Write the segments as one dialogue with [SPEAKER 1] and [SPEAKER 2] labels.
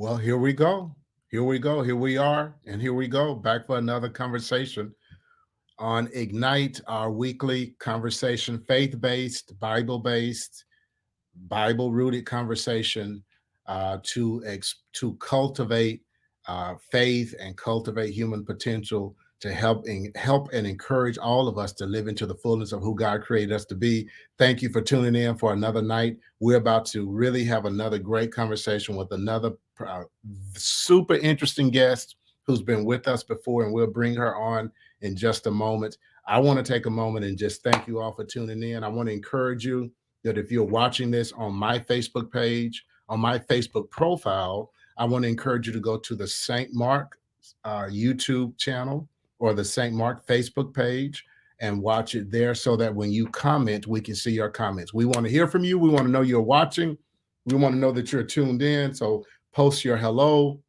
[SPEAKER 1] Well, here we go. Here we go. Here we are. And here we go back for another conversation on Ignite, our weekly conversation, faith based, Bible rooted conversation to cultivate faith and cultivate human potential to help and encourage all of us to live into the fullness of who God created us to be. Thank you for tuning in for another night. We're about to really have another great conversation with another uh, super interesting guest who's been with us before, and we'll bring her on in just a moment. I want to take a moment and just thank you all for tuning in. I want to encourage you that if you're watching this on my Facebook page, on my Facebook profile, I want to encourage you to go to the St. Mark YouTube channel or the St. Mark Facebook page and watch it there so that when you comment, we can see your comments. We want to hear from you. We want to know you're watching. We want to know that you're tuned in. So post your hello,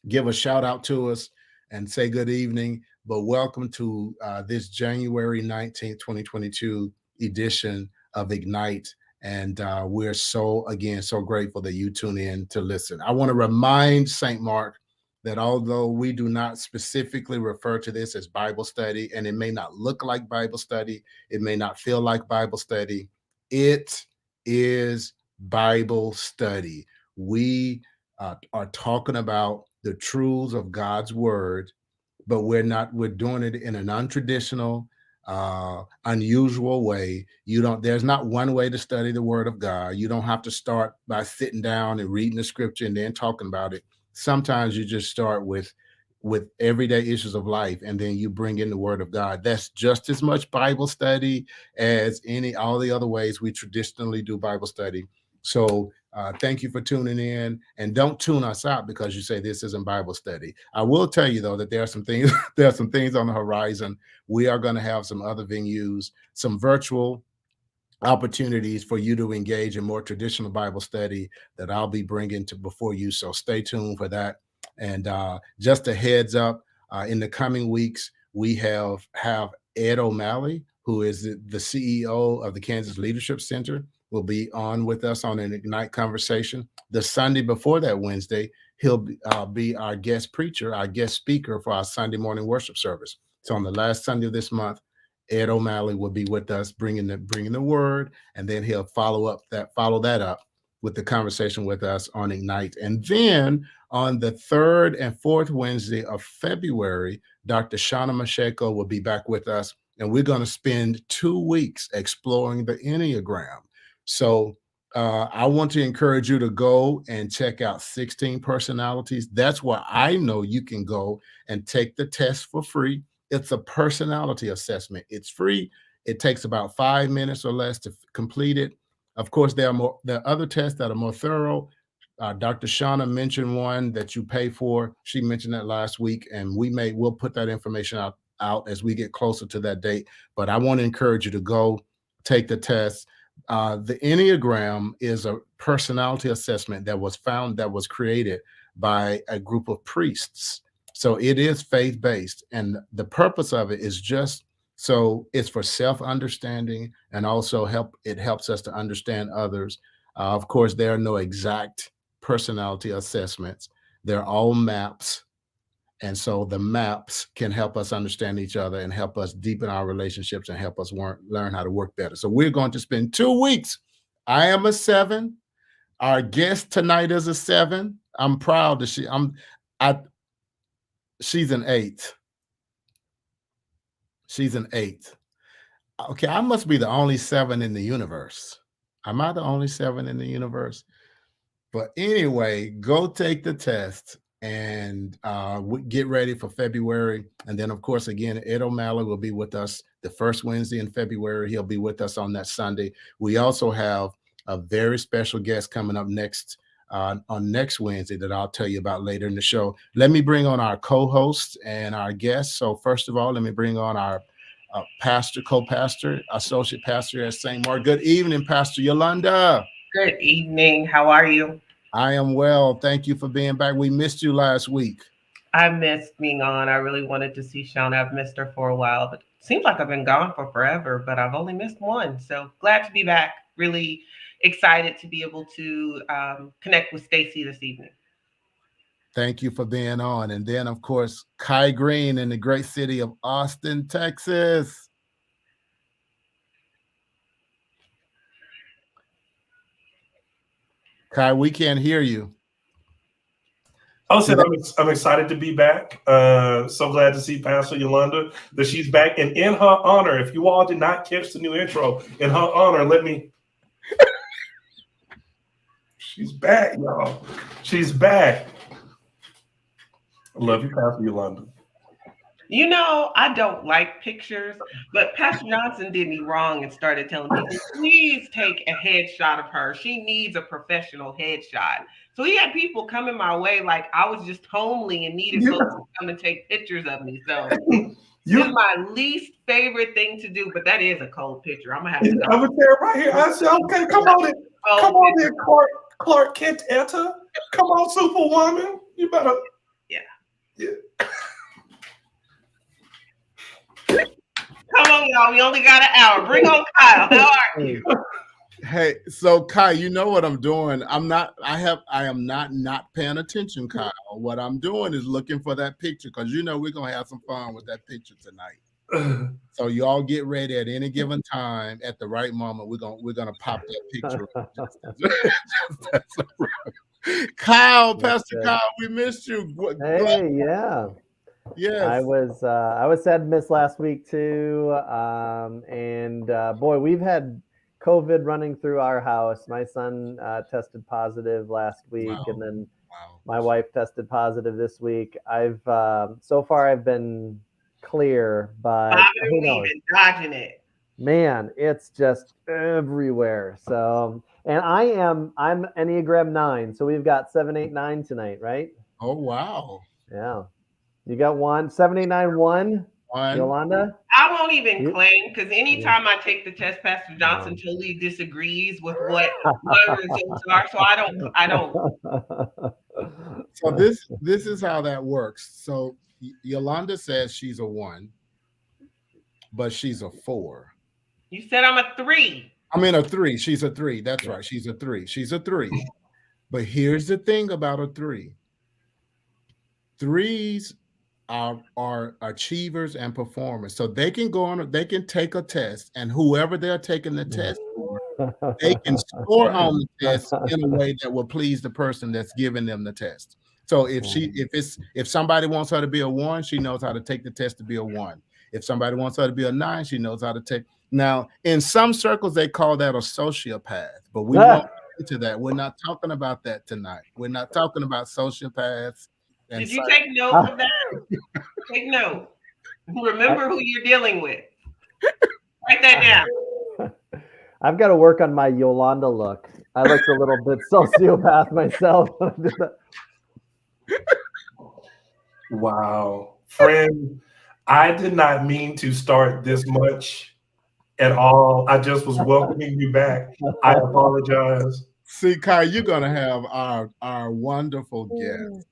[SPEAKER 1] give a shout out to us, and say good evening. But welcome to this January 19th, 2022 edition of Ignite. And we're so grateful that you tune in to listen. I want to remind St. Mark that although we do not specifically refer to this as Bible study, and it may not look like Bible study, it may not feel like Bible study, it is Bible study. We are talking about the truths of God's word, but we're doing it in an untraditional, unusual way. There's not one way to study the word of God. You don't have to start by sitting down and reading the scripture and then talking about it. Sometimes you just start with everyday issues of life, and then you bring in the word of God. That's just as much Bible study as all the other ways we traditionally do Bible study. So thank you for tuning in, and don't tune us out because you say this isn't Bible study. I will tell you though that there are some things there are some things on the horizon. We are going to have some other venues, some virtual opportunities for you to engage in more traditional Bible study that I'll be bringing to before you. So stay tuned for that. And just a heads up, in the coming weeks, we have Ed O'Malley, who is the CEO of the Kansas Leadership Center, will be on with us on an Ignite conversation. The Sunday before that Wednesday, he'll be our guest preacher, our guest speaker for our Sunday morning worship service. So on the last Sunday of this month, Ed O'Malley will be with us, bringing the word, and then he'll follow that up with the conversation with us on Ignite. And then on the third and fourth Wednesday of February, Dr. Shauna Masheko will be back with us, and we're going to spend 2 weeks exploring the Enneagram. So I want to encourage you to go and check out 16 Personalities. That's where I know you can go and take the test for free. It's a personality assessment. It's free. It takes about 5 minutes or less to complete it. Of course, there are other tests that are more thorough. Dr. Shauna mentioned one that you pay for. She mentioned that last week, and we'll put that information out as we get closer to that date. But I want to encourage you to go take the test. The Enneagram is a personality assessment that was created by a group of priests. So it is faith-based, and the purpose of it is just so it's for self-understanding, and also it helps us to understand others. Of course, there are no exact personality assessments. They're all maps. And so the maps can help us understand each other and help us deepen our relationships and help us learn how to work better. So we're going to spend 2 weeks. I am a 7. Our guest tonight is a 7. I'm proud that she's an 8. She's an 8. Okay, I must be the only 7 in the universe. Am I the only 7 in the universe? But anyway, go take the test and get ready for February. And then, of course, again, Ed O'Malley will be with us the first Wednesday in February. He'll be with us on that Sunday. We also have a very special guest coming up on next Wednesday that I'll tell you about later in the show. Let me bring on our co-hosts and our guests. So first of all, let me bring on our pastor, co-pastor, associate pastor at St. Mark. Good evening, Pastor Yolanda.
[SPEAKER 2] Good evening. How are you?
[SPEAKER 1] I am well. Thank you for being back. We missed you last week.
[SPEAKER 2] I missed being on. I really wanted to see Shauna. I've missed her for a while, but it seems like I've been gone for forever, but I've only missed one. So glad to be back. Really excited to be able to connect with Stacey this evening.
[SPEAKER 1] Thank you for being on. And then, of course, Kai Green in the great city of Austin, Texas. Kai, we can't hear you.
[SPEAKER 3] I said I'm excited to be back. So glad to see Pastor Yolanda, that she's back. And in her honor, if you all did not catch the new intro, in her honor, let me. She's back, y'all. She's back. I love you, Pastor Yolanda.
[SPEAKER 2] You know, I don't like pictures, but Pastor Johnson did me wrong and started telling people, please take a headshot of her. She needs a professional headshot. So he had people coming my way like I was just homely and needed folks to come and take pictures of me. So it's my least favorite thing to do, but that is a cold picture. I'm gonna have to go.
[SPEAKER 3] I was there right here. I said, okay, come on in. Come on in, Clark Kent Etta. Come on, Superwoman. You better. Yeah.
[SPEAKER 2] Come on, y'all. We only got an hour. Bring on Kyle. How are you?
[SPEAKER 1] Hey, so Kai, you know what I'm doing? I am not paying attention, Kyle. What I'm doing is looking for that picture because you know we're gonna have some fun with that picture tonight. So you all get ready at any given time at the right moment. We're gonna pop that picture. Kyle, Pastor Kyle, we missed you.
[SPEAKER 4] Hey, yeah.
[SPEAKER 1] Yes.
[SPEAKER 4] I was sad to miss last week too. And boy, we've had COVID running through our house. My son tested positive last week, and then my wife tested positive this week. So far I've been clear, but who knows?
[SPEAKER 2] Dodging it.
[SPEAKER 4] Man, it's just everywhere. So, and I'm Enneagram 9, so we've got 7, 8, 9 tonight, right?
[SPEAKER 1] Oh wow.
[SPEAKER 4] Yeah. You got 1, 7, 8, 9, 1. Yolanda?
[SPEAKER 2] I won't even claim because anytime I take the test, Pastor Johnson totally disagrees with what my results are. So I don't.
[SPEAKER 1] So this is how that works. So Yolanda says she's a 1, but she's a 4.
[SPEAKER 2] You said I'm a 3.
[SPEAKER 1] I mean a 3. She's a 3. That's right. She's a 3. She's a 3. But here's the thing about a 3. 3s are achievers and performers. So they can they can take a test, and whoever they're taking the test for, they can score on the test in a way that will please the person that's giving them the test. So if somebody wants her to be a 1, she knows how to take the test to be a 1. If somebody wants her to be a 9, she knows how to take. Now, in some circles, they call that a sociopath, but we won't get into that. We're not talking about that tonight. We're not talking about sociopaths.
[SPEAKER 2] Did you take note of that? Take note. Remember who you're dealing with. Write that down.
[SPEAKER 4] I've got to work on my Yolanda look. I looked a little bit sociopath myself.
[SPEAKER 3] Wow. Friend, I did not mean to start this much at all. I just was welcoming you back. I apologize.
[SPEAKER 1] See, Kai, you're going to have our wonderful guest.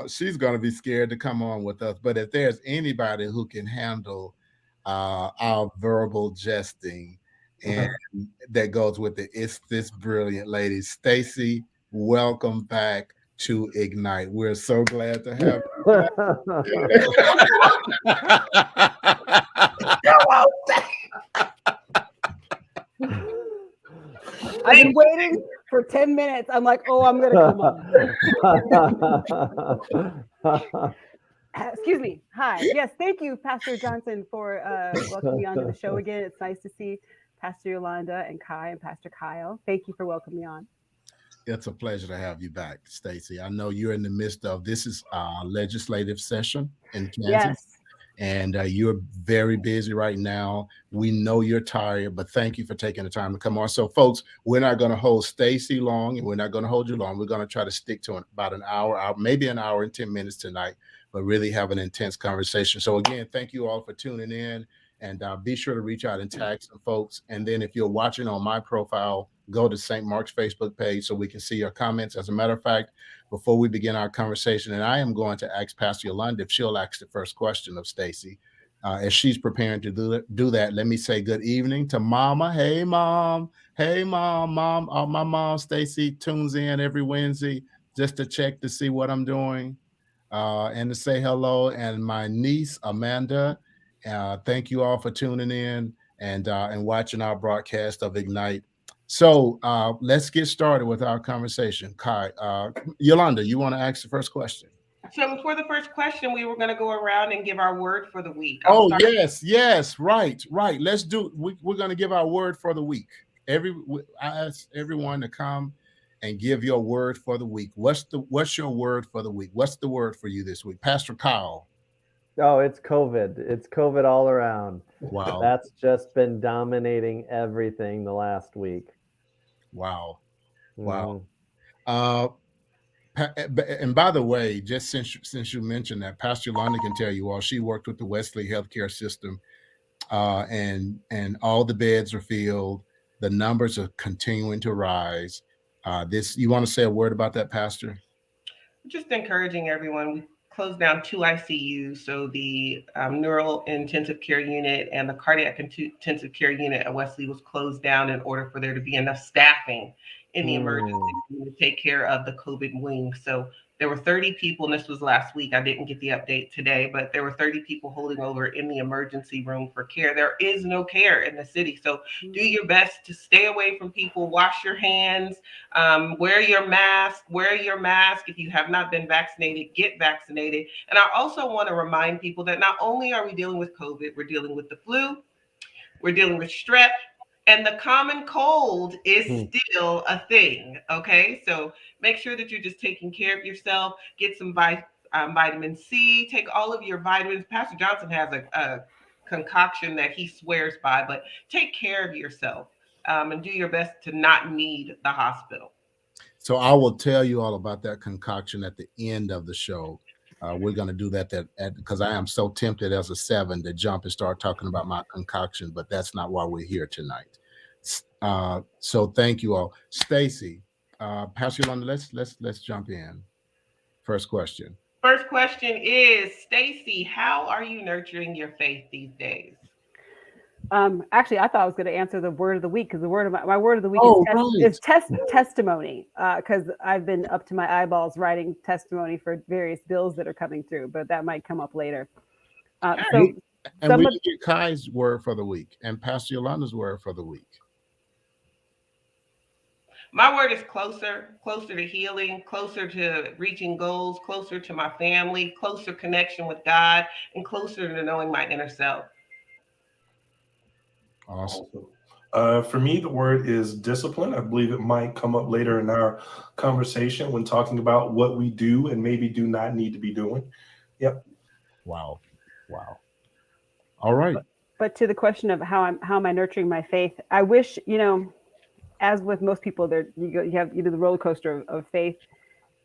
[SPEAKER 1] She's going to be scared to come on with us. But if there's anybody who can handle our verbal jesting and that goes with it, it's this brilliant lady. Stacey, welcome back to Ignite. We're so glad to have
[SPEAKER 5] you. I've been waiting for 10 minutes. I'm like, oh, I'm going to come on. Excuse me. Hi. Yes, thank you, Pastor Johnson, for welcoming me onto the show again. It's nice to see Pastor Yolanda and Kai and Pastor Kyle. Thank you for welcoming me on.
[SPEAKER 1] It's a pleasure to have you back, Stacey. I know you're in the midst of this is a legislative session in Kansas.
[SPEAKER 5] Yes.
[SPEAKER 1] And you're very busy right now. We know you're tired, but thank you for taking the time to come on. So, folks, we're not going to hold Stacey long, and we're not going to hold you long. We're going to try to stick to about an hour, maybe an hour and 10 minutes tonight, but really have an intense conversation. So, again, thank you all for tuning in, and be sure to reach out and tag some folks. And then if you're watching on my profile, go to St. Mark's Facebook page so we can see your comments. As a matter of fact, before we begin our conversation, and I am going to ask Pastor Yolanda if she'll ask the first question of Stacey. As she's preparing to do that, let me say good evening to Mama. Hey, Mom. Hey, Mom. My mom, Stacey, tunes in every Wednesday. just to check to see what I'm doing, and to say hello. And my niece Amanda, thank you all for tuning in and watching our broadcast of Ignite. So let's get started with our conversation. Kai, Yolanda, you want to ask the first question?
[SPEAKER 2] So for the first question, we were going to go around and give our word for the week.
[SPEAKER 1] Oh, yes, right. Let's do. We're going to give our word for the week. I ask everyone to come and give your word for the week. What's your word for the week? What's the word for you this week, Pastor Kyle?
[SPEAKER 4] Oh, it's COVID. It's COVID all around.
[SPEAKER 1] Wow,
[SPEAKER 4] that's just been dominating everything the last week.
[SPEAKER 1] Wow.
[SPEAKER 4] Mm.
[SPEAKER 1] And by the way, just since you mentioned that, Pastor Yolanda can tell you all she worked with the Wesley healthcare system, and all the beds are filled. The numbers are continuing to rise. You want to say a word about that, Pastor?
[SPEAKER 2] Just encouraging everyone. We closed down 2 ICUs, so the neural intensive care unit and the cardiac intensive care unit at Wesley was closed down in order for there to be enough staffing in the emergency room to take care of the COVID wing. So there were 30 people, and this was last week. I didn't get the update today, but there were 30 people holding over in the emergency room for care. There is no care in the city. So do your best to stay away from people, wash your hands, wear your mask. If you have not been vaccinated, get vaccinated. And I also want to remind people that not only are we dealing with COVID, we're dealing with the flu, we're dealing with strep, and the common cold is still a thing. Okay, so make sure that you're just taking care of yourself. Get some vitamin C. Take all of your vitamins. Pastor Johnson has a concoction that he swears by, but take care of yourself, and do your best to not need the hospital.
[SPEAKER 1] So I will tell you all about that concoction at the end of the show. We're going to do that because I am so tempted as a 7 to jump and start talking about my concoction, but that's not why we're here tonight. So thank you all. Stacey, Pastor Yolanda, let's jump in. First question.
[SPEAKER 2] First question is, Stacey, how are you nurturing your faith these days?
[SPEAKER 5] Actually, I thought I was going to answer the word of the week, because the word of my word of the week is testimony, because I've been up to my eyeballs writing testimony for various bills that are coming through, but that might come up later.
[SPEAKER 1] We get Kai's word for the week and Pastor Yolanda's word for the week.
[SPEAKER 2] My word is closer to healing, closer to reaching goals, closer to my family, closer connection with God, and closer to knowing my inner self.
[SPEAKER 1] Awesome.
[SPEAKER 3] For me, the word is discipline. I believe it might come up later in our conversation when talking about what we do and maybe do not need to be doing. Yep.
[SPEAKER 1] Wow. All right.
[SPEAKER 5] But to the question of how am I nurturing my faith, I wish, as with most people, you have the roller coaster of faith.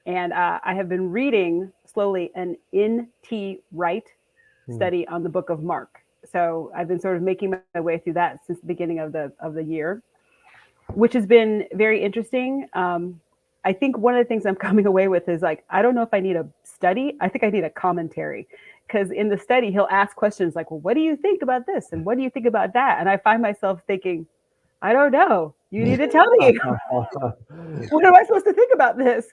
[SPEAKER 5] And I have been reading slowly an N.T. Wright study on the book of Mark. So I've been sort of making my way through that since the beginning of the year, which has been very interesting. I think one of the things I'm coming away with is I don't know if I need a study. I think I need a commentary, because in the study, he'll ask questions like, well, what do you think about this? And what do you think about that? And I find myself thinking, I don't know. You need to tell me. What am I supposed to think about this?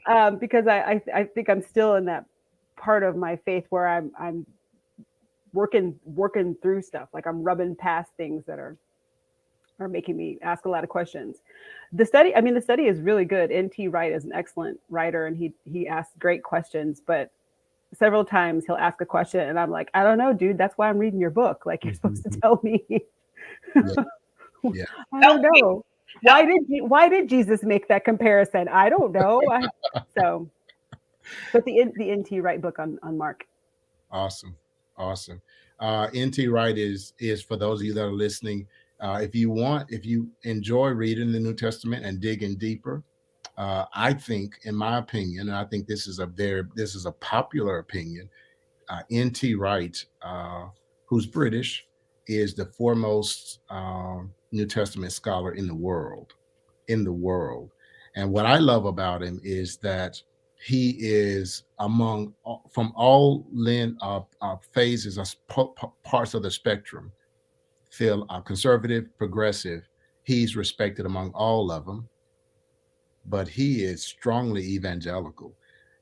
[SPEAKER 1] Yeah.
[SPEAKER 5] Because I think I'm still in that part of my faith where I'm working through stuff. I'm rubbing past things that are making me ask a lot of questions. The study is really good. N.T. Wright is an excellent writer, and he asks great questions, but several times he'll ask a question and I'm like, I don't know, dude, that's why I'm reading your book. You're supposed to tell me.
[SPEAKER 1] Yeah.
[SPEAKER 5] I don't know. Why did Jesus make that comparison? I don't know. But the N.T. Wright book on Mark.
[SPEAKER 1] Awesome. N.T. Wright is for those of you that are listening, if you enjoy reading the New Testament and digging deeper, I think, in my opinion, and I think this is a popular opinion, N.T. Wright, who's British, is the foremost New Testament scholar in the world. And what I love about him is that he is from all phases, parts of the spectrum, conservative, progressive. He's respected among all of them. but he is strongly evangelical,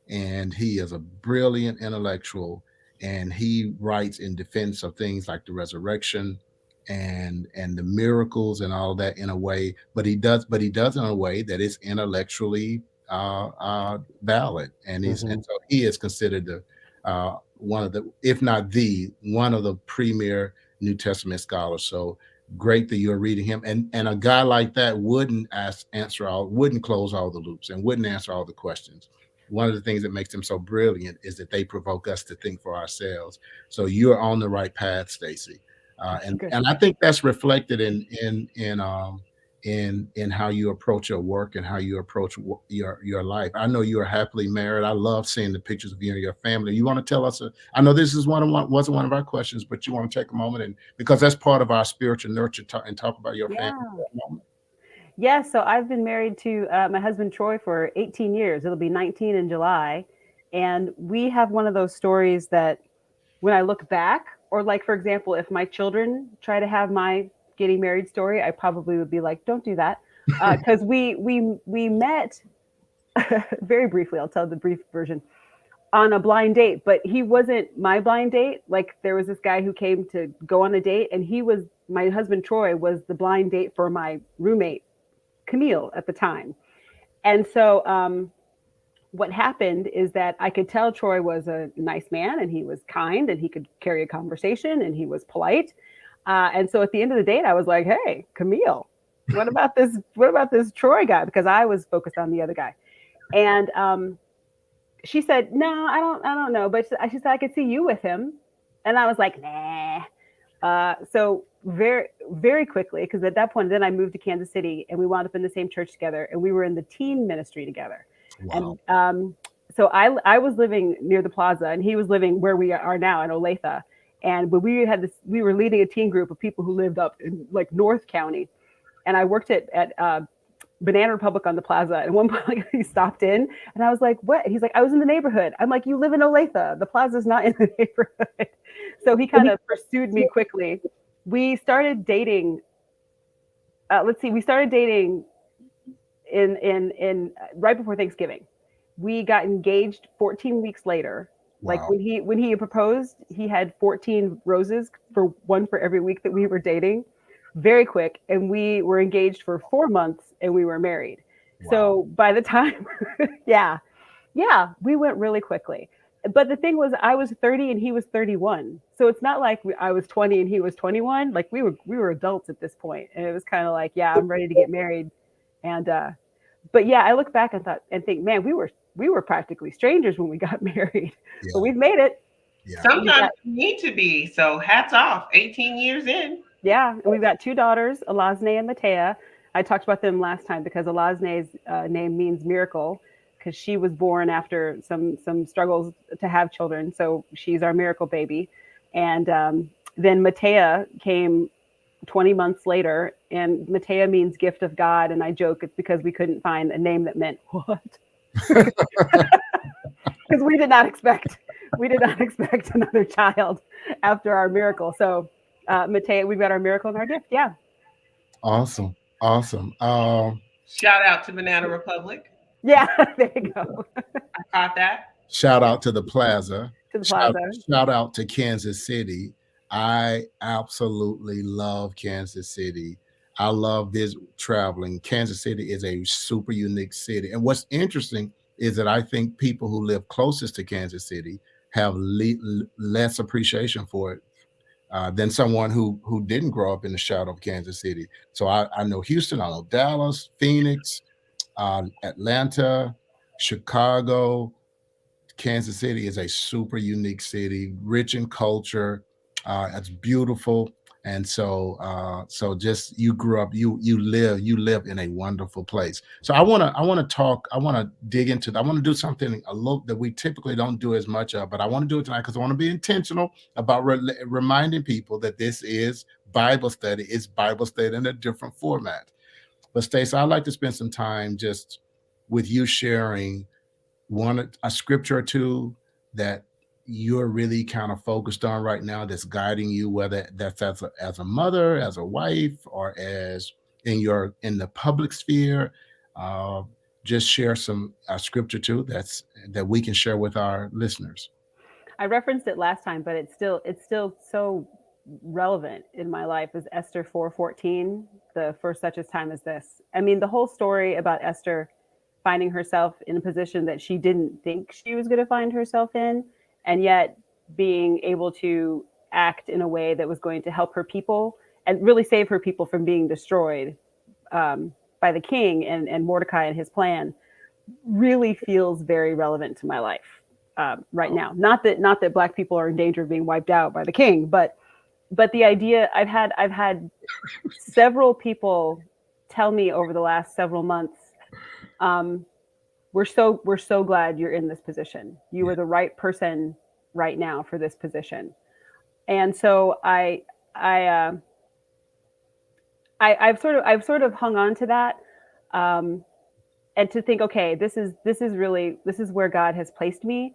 [SPEAKER 1] and he is a brilliant intellectual, and he writes in defense of things like the resurrection and the miracles and all that in a way, but he does it in a way that is intellectually valid, and so he is considered the one of the, if not the one of the premier New Testament scholars. So great that you're reading him, and a guy like that wouldn't wouldn't close all the loops and wouldn't answer all the questions. One of the things that makes them so brilliant is that they provoke us to think for ourselves. So you're on the right path, Stacey, and I think that's reflected in how you approach your work and how you approach your life. I know you are happily married. I love seeing the pictures of you and your family. You want to tell us? I know this is wasn't one of our questions, but you want to take a moment, and because that's part of our spiritual nurture, and talk about your family for a moment.
[SPEAKER 5] Yeah, so I've been married to my husband Troy for 18 years. It'll be 19 in July. And we have one of those stories that when I look back, or like, for example, if my children try to have my getting married story, I probably would be like, don't do that. Because we met very briefly, I'll tell the brief version, on a blind date, but he wasn't my blind date. Like there was this guy who came to go on a date, and my husband Troy was the blind date for my roommate Camille at the time. And so what happened is that I could tell Troy was a nice man, and he was kind, and he could carry a conversation, and he was polite. And so at the end of the date, I was like, hey, Camille, what about this Troy guy? Because I was focused on the other guy. And she said, no, I don't know. But she said, I could see you with him. And I was like, nah. So very, very quickly, because at that point, then I moved to Kansas City, and we wound up in the same church together, and we were in the teen ministry together. Wow. And so I was living near the plaza, and he was living where we are now in Olathe. And but we were leading a teen group of people who lived up in like North County. And I worked at Banana Republic on the plaza. And at one point he stopped in, and I was like, what? He's like, I was in the neighborhood. I'm like, you live in Olathe. The plaza's not in the neighborhood. So he kind of pursued me quickly. We started dating. We started dating in right before Thanksgiving. We got engaged 14 weeks later. Wow. Like when he proposed, he had 14 roses, one for every week that we were dating. Very quick. And we were engaged for 4 months, and we were married. Wow. So by the time, yeah, we went really quickly. But the thing was, I was 30 and he was 31. So it's not like I was 20 and he was 21. Like we were adults at this point. And it was kind of like, yeah, I'm ready to get married. And, but yeah, I look back and think, man, we were practically strangers when we got married, but we've made it.
[SPEAKER 2] Yeah. Sometimes you need to be. So hats off, 18 years in.
[SPEAKER 5] Yeah. And we've got 2 daughters, Elazne and Matea. I talked about them last time because Elazne's name means miracle, because she was born after some struggles to have children. So she's our miracle baby. And then Matea came 20 months later, and Matea means gift of God. And I joke it's because we couldn't find a name that meant what? Because we did not expect another child after our miracle. So Matea, we've got our miracle and our gift. Yeah.
[SPEAKER 1] Awesome.
[SPEAKER 2] Shout out to Banana Republic.
[SPEAKER 5] Yeah, there you go.
[SPEAKER 2] I caught that.
[SPEAKER 1] Shout out to the plaza.
[SPEAKER 5] Shout
[SPEAKER 1] out to Kansas City. I absolutely love Kansas City. I love traveling. Kansas City is a super unique city. And what's interesting is that I think people who live closest to Kansas City have less appreciation for it than someone who didn't grow up in the shadow of Kansas City. So I know Houston, I know Dallas, Phoenix, Atlanta, Chicago. Kansas City is a super unique city, rich in culture. It's beautiful. And so just you grew up, you live in a wonderful place. So I want to dig into that. I want to do something a little that we typically don't do as much of, but I want to do it tonight because I want to be intentional about reminding people that this is Bible study. It's Bible study in a different format. But Stacey, I'd like to spend some time just with you sharing a scripture or two that you're really kind of focused on right now that's guiding you, whether that's as a mother, as a wife, or as in the public sphere. just share some scripture too that we can share with our listeners?
[SPEAKER 5] I referenced it last time, but it's still so relevant in my life. Is Esther 4:14, the for such a time as this. I mean, the whole story about Esther finding herself in a position that she didn't think she was going to find herself in, and yet being able to act in a way that was going to help her people and really save her people from being destroyed by the king and Mordecai and his plan, really feels very relevant to my life right now. Not that Black people are in danger of being wiped out by the king, but the idea I've had several people tell me over the last several months, we're so glad you're in this position. You are the right person right now for this position. And so I've sort of hung on to that, and to think, okay, this is where God has placed me.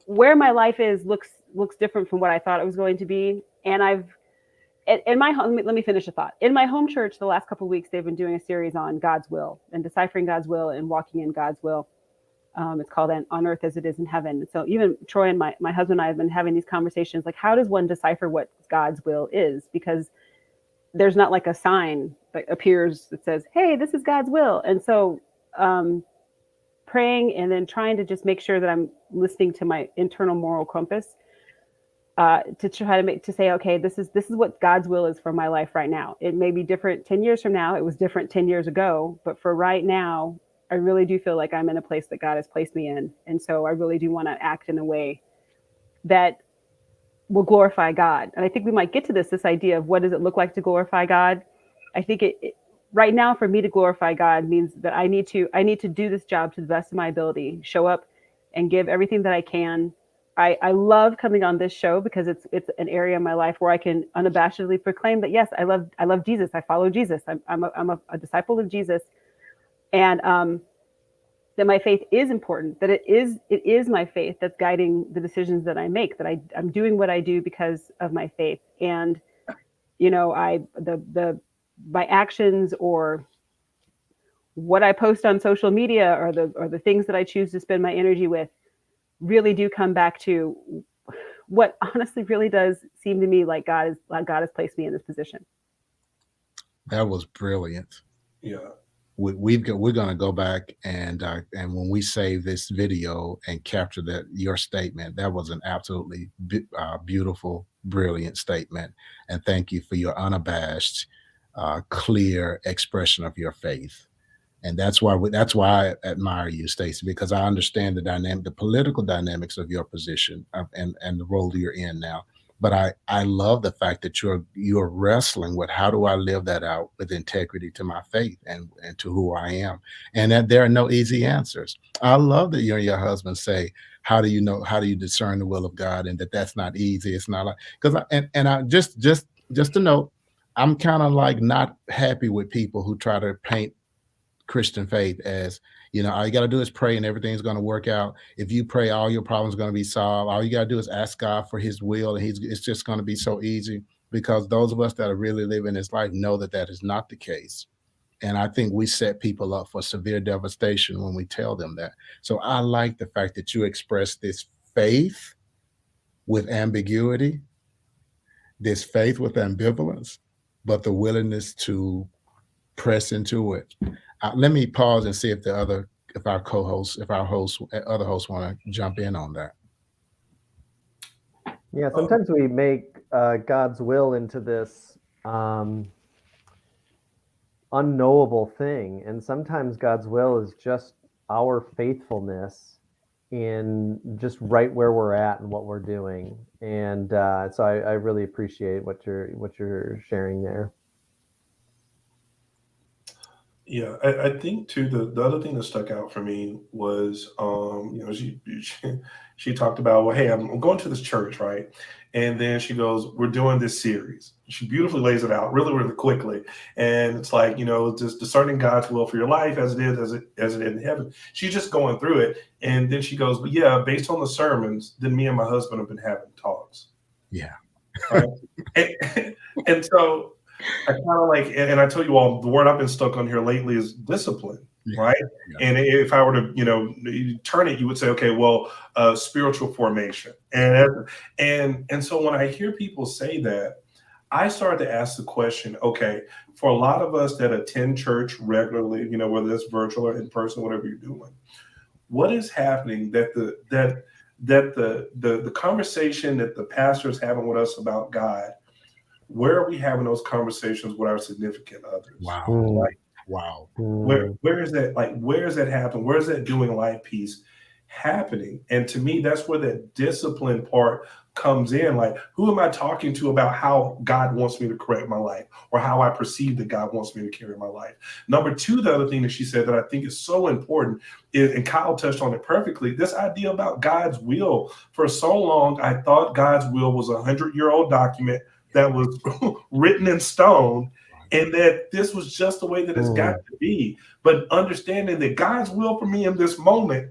[SPEAKER 5] Where my life is looks different from what I thought it was going to be. And in my home, let me finish a thought. In my home church, the last couple of weeks, they've been doing a series on God's will and deciphering God's will and walking in God's will. It's called On Earth as It Is in Heaven. So even Troy and my husband and I have been having these conversations, like, how does one decipher what God's will is? Because there's not like a sign that appears that says, hey, this is God's will. And so praying and then trying to just make sure that I'm listening to my internal moral compass to try to say, okay, this is what God's will is for my life right now. It may be different 10 years from now. It was different 10 years ago. But for right now, I really do feel like I'm in a place that God has placed me in. And so I really do want to act in a way that will glorify God. And I think we might get to this idea of what does it look like to glorify God. I think it right now, for me to glorify God means that I need to do this job to the best of my ability, show up and give everything that I can. I love coming on this show because it's an area in my life where I can unabashedly proclaim that, yes, I love Jesus. I follow Jesus. I'm a disciple of Jesus. And that my faith is important, that it is my faith that's guiding the decisions that I make, that I'm doing what I do because of my faith. And, you know, my actions or what I post on social media or the things that I choose to spend my energy with really do come back to what honestly really does seem to me like God has placed me in this position.
[SPEAKER 1] That was brilliant.
[SPEAKER 3] Yeah.
[SPEAKER 1] We're going to go back and when we save this video and capture your statement, that was an absolutely beautiful, brilliant statement. And thank you for your unabashed, clear expression of your faith. And that's why I admire you, Stacey, because I understand the political dynamics of your position and the role you're in now. But I love the fact that you're wrestling with how do I live that out with integrity to my faith and to who I am, and that there are no easy answers. I love that you and your husband say, how do you discern the will of God, and that's not easy. It's not like, because I just to note, I'm kind of like not happy with people who try to paint Christian faith as, you know, all you got to do is pray and everything's going to work out. If you pray, all your problems are going to be solved. All you got to do is ask God for his will, and it's just going to be so easy. Because those of us that are really living this life know that is not the case. And I think we set people up for severe devastation when we tell them that. So I like the fact that you express this faith with ambiguity, this faith with ambivalence, but the willingness to press into it. Let me pause and see if other hosts want to jump in on that.
[SPEAKER 4] Yeah, sometimes we make God's will into this unknowable thing, and sometimes God's will is just our faithfulness in just right where we're at and what we're doing. And so I really appreciate what you're sharing there.
[SPEAKER 3] Yeah, I think too, the other thing that stuck out for me was, you know, she talked about, well, hey, I'm going to this church, right? And then she goes, we're doing this series. She beautifully lays it out really, really quickly. And it's like, you know, just discerning God's will for your life as it is in heaven. She's just going through it. And then she goes, but yeah, based on the sermons, then me and my husband have been having talks.
[SPEAKER 1] Yeah.
[SPEAKER 3] Right? and so I kind of like, and I tell you all, the word I've been stuck on here lately is discipline. right?
[SPEAKER 1] Yeah.
[SPEAKER 3] And if I were to, turn it, you would say, okay, well, spiritual formation. And so when I hear people say that, I started to ask the question, okay, for a lot of us that attend church regularly, whether it's virtual or in person, whatever you're doing, what is happening that the conversation that the pastor is having with us about God, where are we having those conversations with our significant others?
[SPEAKER 1] Wow.
[SPEAKER 3] Right?
[SPEAKER 1] Wow.
[SPEAKER 3] Where is that? Like, where is that happening? Where is that doing life piece happening? And to me, that's where that discipline part comes in. Like, who am I talking to about how God wants me to correct my life, or how I perceive that God wants me to carry my life? Number two, the other thing that she said that I think is so important is, and Kyle touched on it perfectly, this idea about God's will. For so long, I thought God's will was a 100-year-old document that was written in stone, and that this was just the way that it's got to be. But understanding that God's will for me in this moment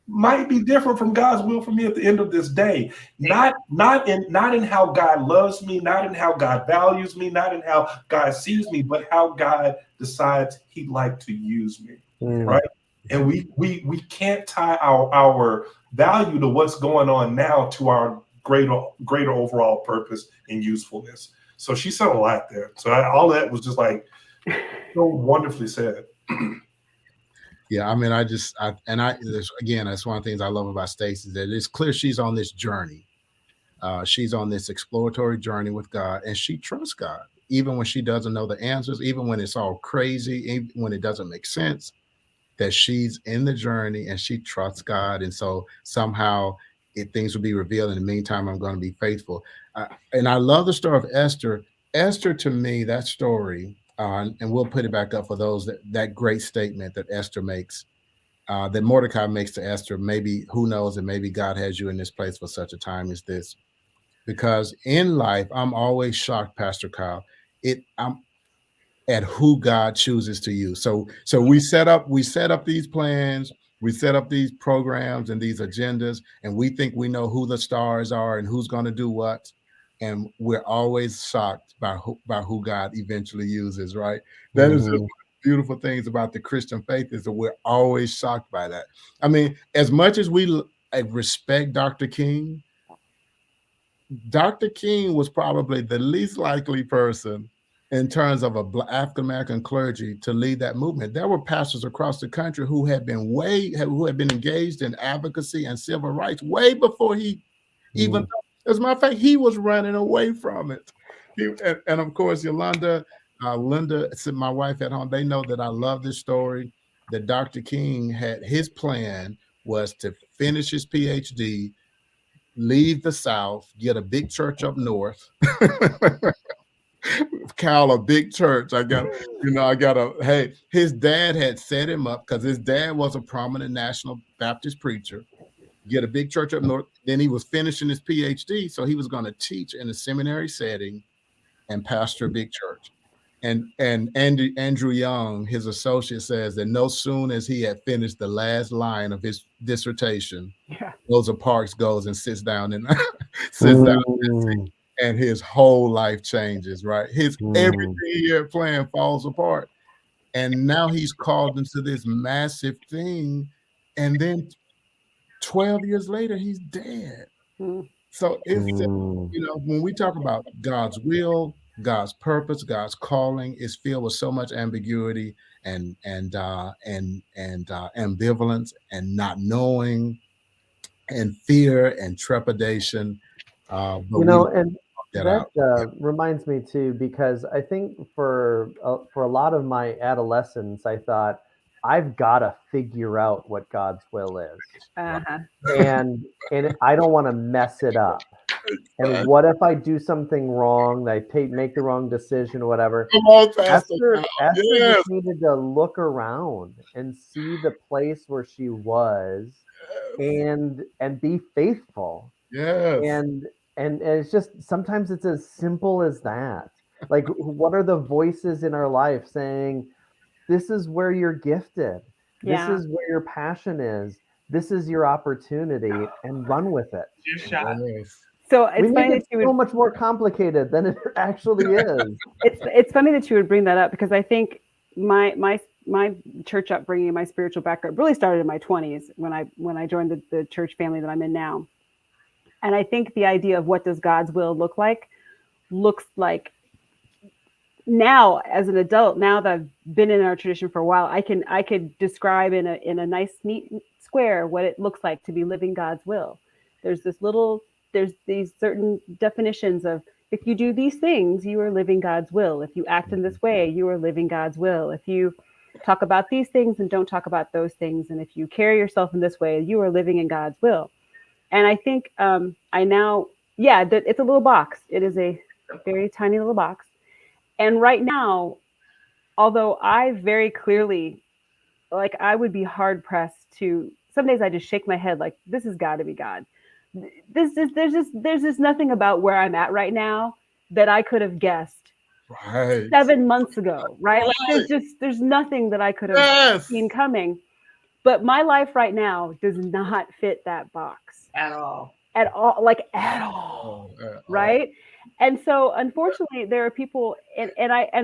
[SPEAKER 3] might be different from God's will for me at the end of this day. Not in how God loves me, not in how God values me, not in how God sees me, but how God decides He'd like to use me. Right? And we can't tie our value to what's going on now to our greater overall purpose and usefulness. So she said a lot there. So all that was just like so wonderfully said.
[SPEAKER 1] Yeah, I mean, that's one of the things I love about Stacey, that it's clear she's on this journey. She's on this exploratory journey with God, and she trusts God, even when she doesn't know the answers, even when it's all crazy, even when it doesn't make sense, that she's in the journey and she trusts God. And so somehow things will be revealed. In the meantime, I'm going to be faithful. And I love the story of Esther. Esther, to me, that story, and we'll put it back up for those, that great statement that Esther makes, that Mordecai makes to Esther. Maybe, who knows, and maybe God has you in this place for such a time as this. Because in life, I'm always shocked, Pastor Kyle, at who God chooses to use. So we set up these plans, we set up these programs and these agendas, and we think we know who the stars are and who's going to do what. And we're always shocked by who God eventually uses, right? That is just one of the beautiful things about the Christian faith, is that we're always shocked by that. I mean, as much as we respect Dr. King was probably the least likely person in terms of African American clergy to lead that movement. There were pastors across the country who had been engaged in advocacy and civil rights way before he even. As a matter of fact, he was running away from it. And of course, Linda, my wife at home, they know that I love this story. That Dr. King had, his plan was to finish his PhD, leave the South, get a big church up north. Kyle, a big church. His dad had set him up because his dad was a prominent national Baptist preacher. Get a big church up north. Then he was finishing his PhD, so he was going to teach in a seminary setting and pastor a big church. And Andrew Young, his associate, says that no sooner as he had finished the last line of his dissertation, Rosa Parks goes and sits down and and his whole life changes, right? His everything he had planned falls apart. And now he's called into this massive thing. And then 12 years later, he's dead. So it's, when we talk about God's will, God's purpose, God's calling, is filled with so much ambiguity and ambivalence and not knowing and fear and trepidation.
[SPEAKER 4] That reminds me too, because I think for a lot of my adolescence, I thought, I've got to figure out what God's will is, and I don't want to mess it up. And what if I do something wrong? I make the wrong decision or whatever. Esther just needed to look around and see the place where she was, and be faithful. And it's just, sometimes it's as simple as that. Like, what are the voices in our life saying, this is where you're gifted. This is where your passion is. This is your opportunity, and run with it.
[SPEAKER 2] Your shot.
[SPEAKER 5] So it's funny that
[SPEAKER 4] so much more complicated than it actually is.
[SPEAKER 5] It's funny that you would bring that up, because I think my my church upbringing, my spiritual background really started in my 20s when I joined the church family that I'm in now. And I think the idea of what does God's will looks like now as an adult, now that I've been in our tradition for a while, I could describe in a nice, neat square what it looks like to be living God's will. There's these certain definitions of, if you do these things, you are living God's will. If you act in this way, you are living God's will. If you talk about these things and don't talk about those things, and if you carry yourself in this way, you are living in God's will. And I think it's a little box. It is a very tiny little box. And right now, although I very clearly, like, I would be hard pressed to, some days I just shake my head like, this has got to be God. There's just nothing about where I'm at right now that I could have guessed 7 months ago, right? Like, there's nothing that I could have seen coming. But my life right now does not fit that box
[SPEAKER 2] at all,
[SPEAKER 5] right? And so, unfortunately, there are people, and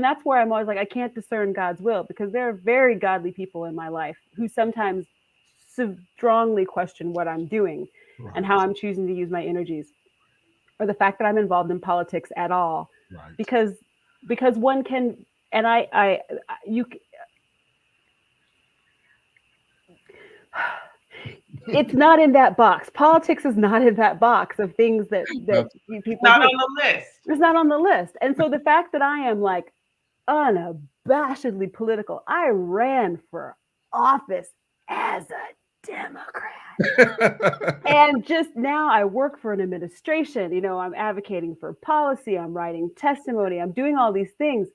[SPEAKER 5] that's where I'm always like, I can't discern God's will, because there are very godly people in my life who sometimes strongly question what I'm doing and how I'm choosing to use my energies, or the fact that I'm involved in politics at all, because one can, and it's not in that box. Politics is not in that box of things that people
[SPEAKER 2] not
[SPEAKER 5] do.
[SPEAKER 2] on the list.
[SPEAKER 5] It's not on the list. And so the fact that I am like unabashedly political, I ran for office as a Democrat. And just now I work for an administration, I'm advocating for policy, I'm writing testimony, I'm doing all these things.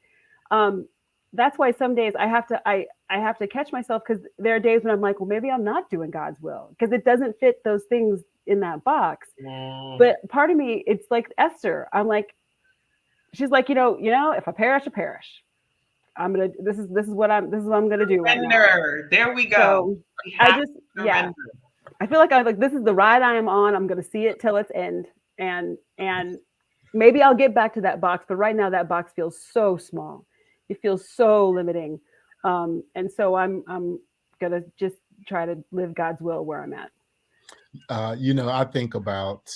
[SPEAKER 5] That's why some days I have to catch myself, because there are days when I'm like, well, maybe I'm not doing God's will, because it doesn't fit those things in that box. But part of me, it's like Esther. I'm like, she's like, if I perish, I perish. This is what I'm gonna do right now.
[SPEAKER 2] There we go.
[SPEAKER 5] So I feel like this is the ride I am on. I'm gonna see it till its end, and maybe I'll get back to that box. But right now, that box feels so small. It feels so limiting. And so I'm gonna just try to live God's will where I'm at.
[SPEAKER 1] I think about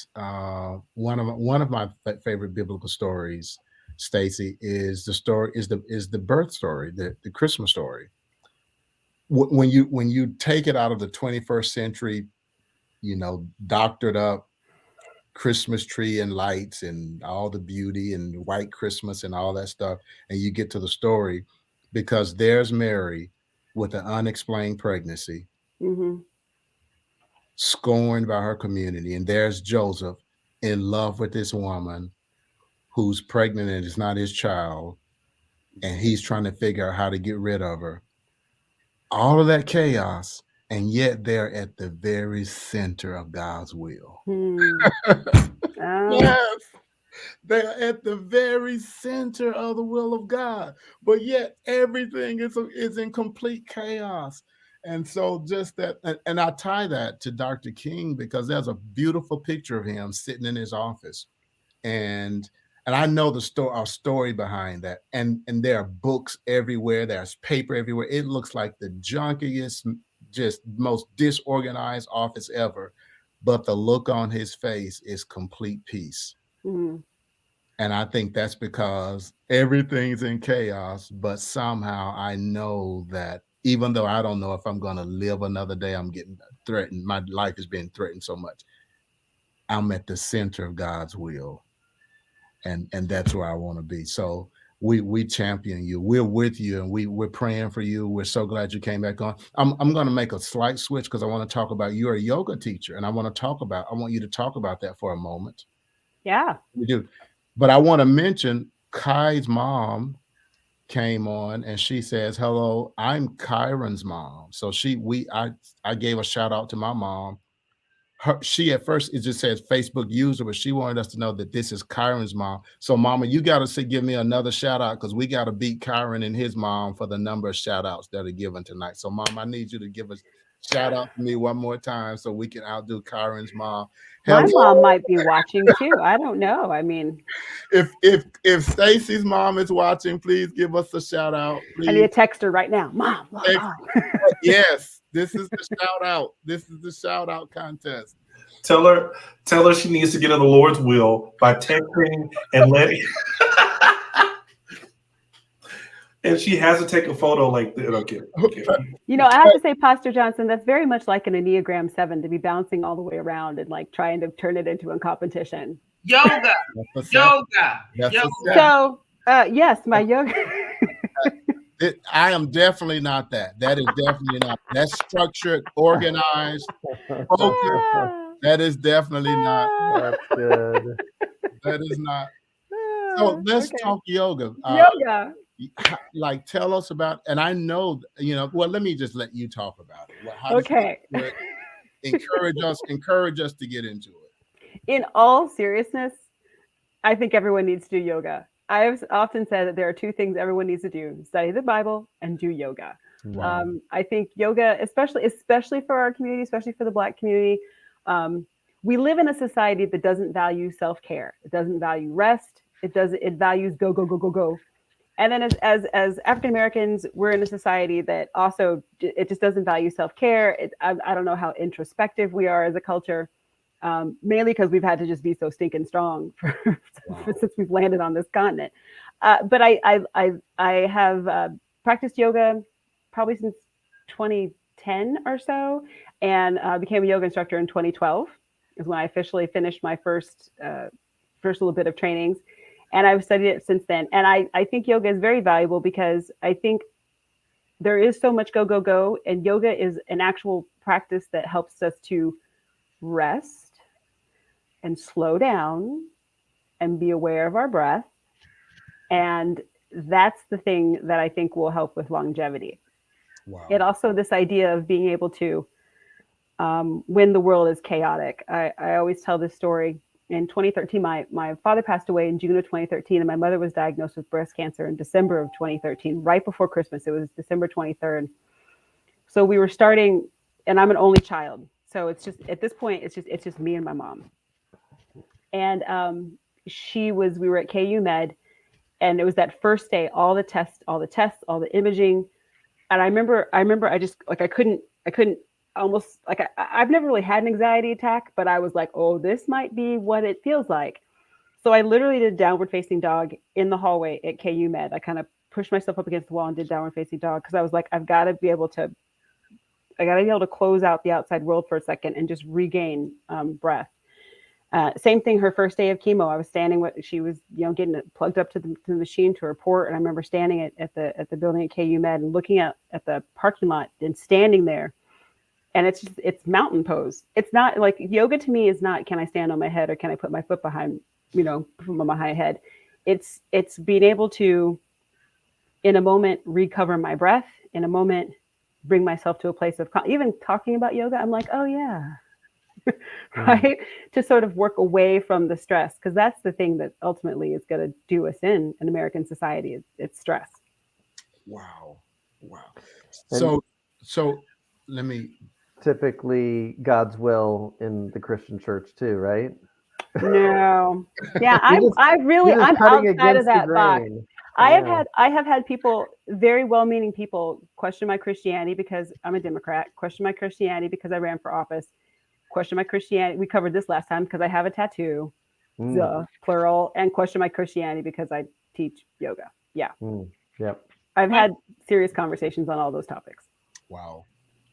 [SPEAKER 1] one of my favorite biblical stories, Stacey, is the birth story, the Christmas story. When you take it out of the 21st century, doctored up Christmas tree and lights and all the beauty and white Christmas and all that stuff, and you get to the story, because there's Mary with an unexplained pregnancy, scorned by her community, and there's Joseph in love with this woman who's pregnant and it's not his child, and he's trying to figure out how to get rid of her. All of that chaos, and yet they're at the very center of God's will. Yes, they're at the very center of the will of God, but yet everything is in complete chaos. And so just that, and I tie that to Dr. King, because there's a beautiful picture of him sitting in his office, and I know the story behind that, and there are books everywhere, there's paper everywhere. It looks like the junkiest, just most disorganized office ever, but the look on his face is complete peace. And I think that's because everything's in chaos, but somehow I know that even though I don't know if I'm going to live another day, I'm getting threatened. My life is being threatened so much. I'm at the center of God's will. And that's where I want to be. So we champion you. We're with you, and we're praying for you. We're so glad you came back on. I'm going to make a slight switch, because I want to talk about, you're a yoga teacher, and I want you to talk about that for a moment.
[SPEAKER 5] Yeah,
[SPEAKER 1] we do. But I want to mention Kai's mom came on, and she says, hello, I'm Kyron's mom. So I gave a shout out to my mom. She at first, it just says Facebook user, but she wanted us to know that this is Kyron's mom. So mama, you got to give me another shout out, because we got to beat Kyron and his mom for the number of shout outs that are given tonight. So mom, I need you to give us shout out to me one more time so we can outdo Karen's mom.
[SPEAKER 5] My
[SPEAKER 1] Hello.
[SPEAKER 5] mom might be watching too. I don't know. I mean,
[SPEAKER 1] If Stacey's mom is watching, please give us a shout out.
[SPEAKER 5] I need to
[SPEAKER 1] Please.
[SPEAKER 5] text her right now. Mom, log
[SPEAKER 1] Text-
[SPEAKER 5] on.
[SPEAKER 1] Yes, this is the shout out. This is the shout out contest.
[SPEAKER 3] Tell her she needs to get in the Lord's will by texting and letting. And she has to take a photo like that. Okay.
[SPEAKER 5] You know, I have to say, Pastor Johnson, that's very much like an Enneagram 7 to be bouncing all the way around and like trying to turn it into a competition.
[SPEAKER 2] Yoga.
[SPEAKER 1] That's a
[SPEAKER 2] Yoga.
[SPEAKER 1] That's a
[SPEAKER 2] Yoga.
[SPEAKER 5] So, yes, my yoga.
[SPEAKER 1] I am definitely not that. That is definitely not. That's structured, organized, focused. That is definitely not.
[SPEAKER 4] That's good.
[SPEAKER 1] That is not. So let's
[SPEAKER 5] Okay.
[SPEAKER 1] talk yoga.
[SPEAKER 5] Yoga.
[SPEAKER 1] Like, tell us about, and I know, well, let me just let you talk about it. How does
[SPEAKER 5] Okay.
[SPEAKER 1] it work? Encourage us to get into it.
[SPEAKER 5] In all seriousness, I think everyone needs to do yoga. I've often said that there are two things everyone needs to do: study the Bible and do yoga.
[SPEAKER 1] Wow.
[SPEAKER 5] I think yoga, especially for our community, especially for the Black community, we live in a society that doesn't value self-care. It doesn't value rest. It values go, go, go, go, go. And then as African Americans, we're in a society that also, it just doesn't value self-care. I don't know how introspective we are as a culture, mainly because we've had to just be so stinking strong since we've landed on this continent. But I have practiced yoga probably since 2010 or so, and became a yoga instructor in 2012 is when I officially finished my first little bit of trainings. And I've studied it since then. And I think yoga is very valuable because I think there is so much go, go, go. And yoga is an actual practice that helps us to rest and slow down and be aware of our breath. And that's the thing that I think will help with longevity.
[SPEAKER 1] Wow.
[SPEAKER 5] It also, this idea of being able to, when the world is chaotic, I always tell this story. In 2013, my father passed away in June of 2013, and my mother was diagnosed with breast cancer in December of 2013, right before Christmas. It was December 23rd. So we were starting, and I'm an only child. So it's just, at this point, it's just me and my mom. And we were at KU Med, and it was that first day, all the tests, all the imaging. And I remember I just, like, I couldn't almost, like, I've never really had an anxiety attack, but I was like, oh, this might be what it feels like. So I literally did downward facing dog in the hallway at KU Med. I kind of pushed myself up against the wall and did downward facing dog because I was like, I got to be able to close out the outside world for a second and just regain breath. Same thing, her first day of chemo, I was standing, she was, getting it plugged up to the machine to report. And I remember standing at the building at KU Med and looking at the parking lot and standing there. And it's mountain pose. It's not like, yoga to me is not, can I stand on my head or can I put my foot behind, my high head? It's being able to, in a moment, recover my breath, in a moment, bring myself to a place of, even talking about yoga, I'm like, oh yeah, right? To sort of work away from the stress, because that's the thing that ultimately is going to do us in an American society. It's stress.
[SPEAKER 1] Wow.
[SPEAKER 4] And
[SPEAKER 1] So let me.
[SPEAKER 4] typically God's will in the Christian church too, right?
[SPEAKER 5] No. Yeah,
[SPEAKER 4] You're just
[SPEAKER 5] I'm
[SPEAKER 4] cutting
[SPEAKER 5] outside of
[SPEAKER 4] against the
[SPEAKER 5] that box.
[SPEAKER 4] grain.
[SPEAKER 5] I have had people, very well-meaning people, question my Christianity because I'm a Democrat, question my Christianity because I ran for office, question my Christianity. We covered this last time because I have a tattoo, plural, and question my Christianity because I teach yoga. Yeah.
[SPEAKER 4] Yep.
[SPEAKER 5] I've had serious conversations on all those topics.
[SPEAKER 1] Wow.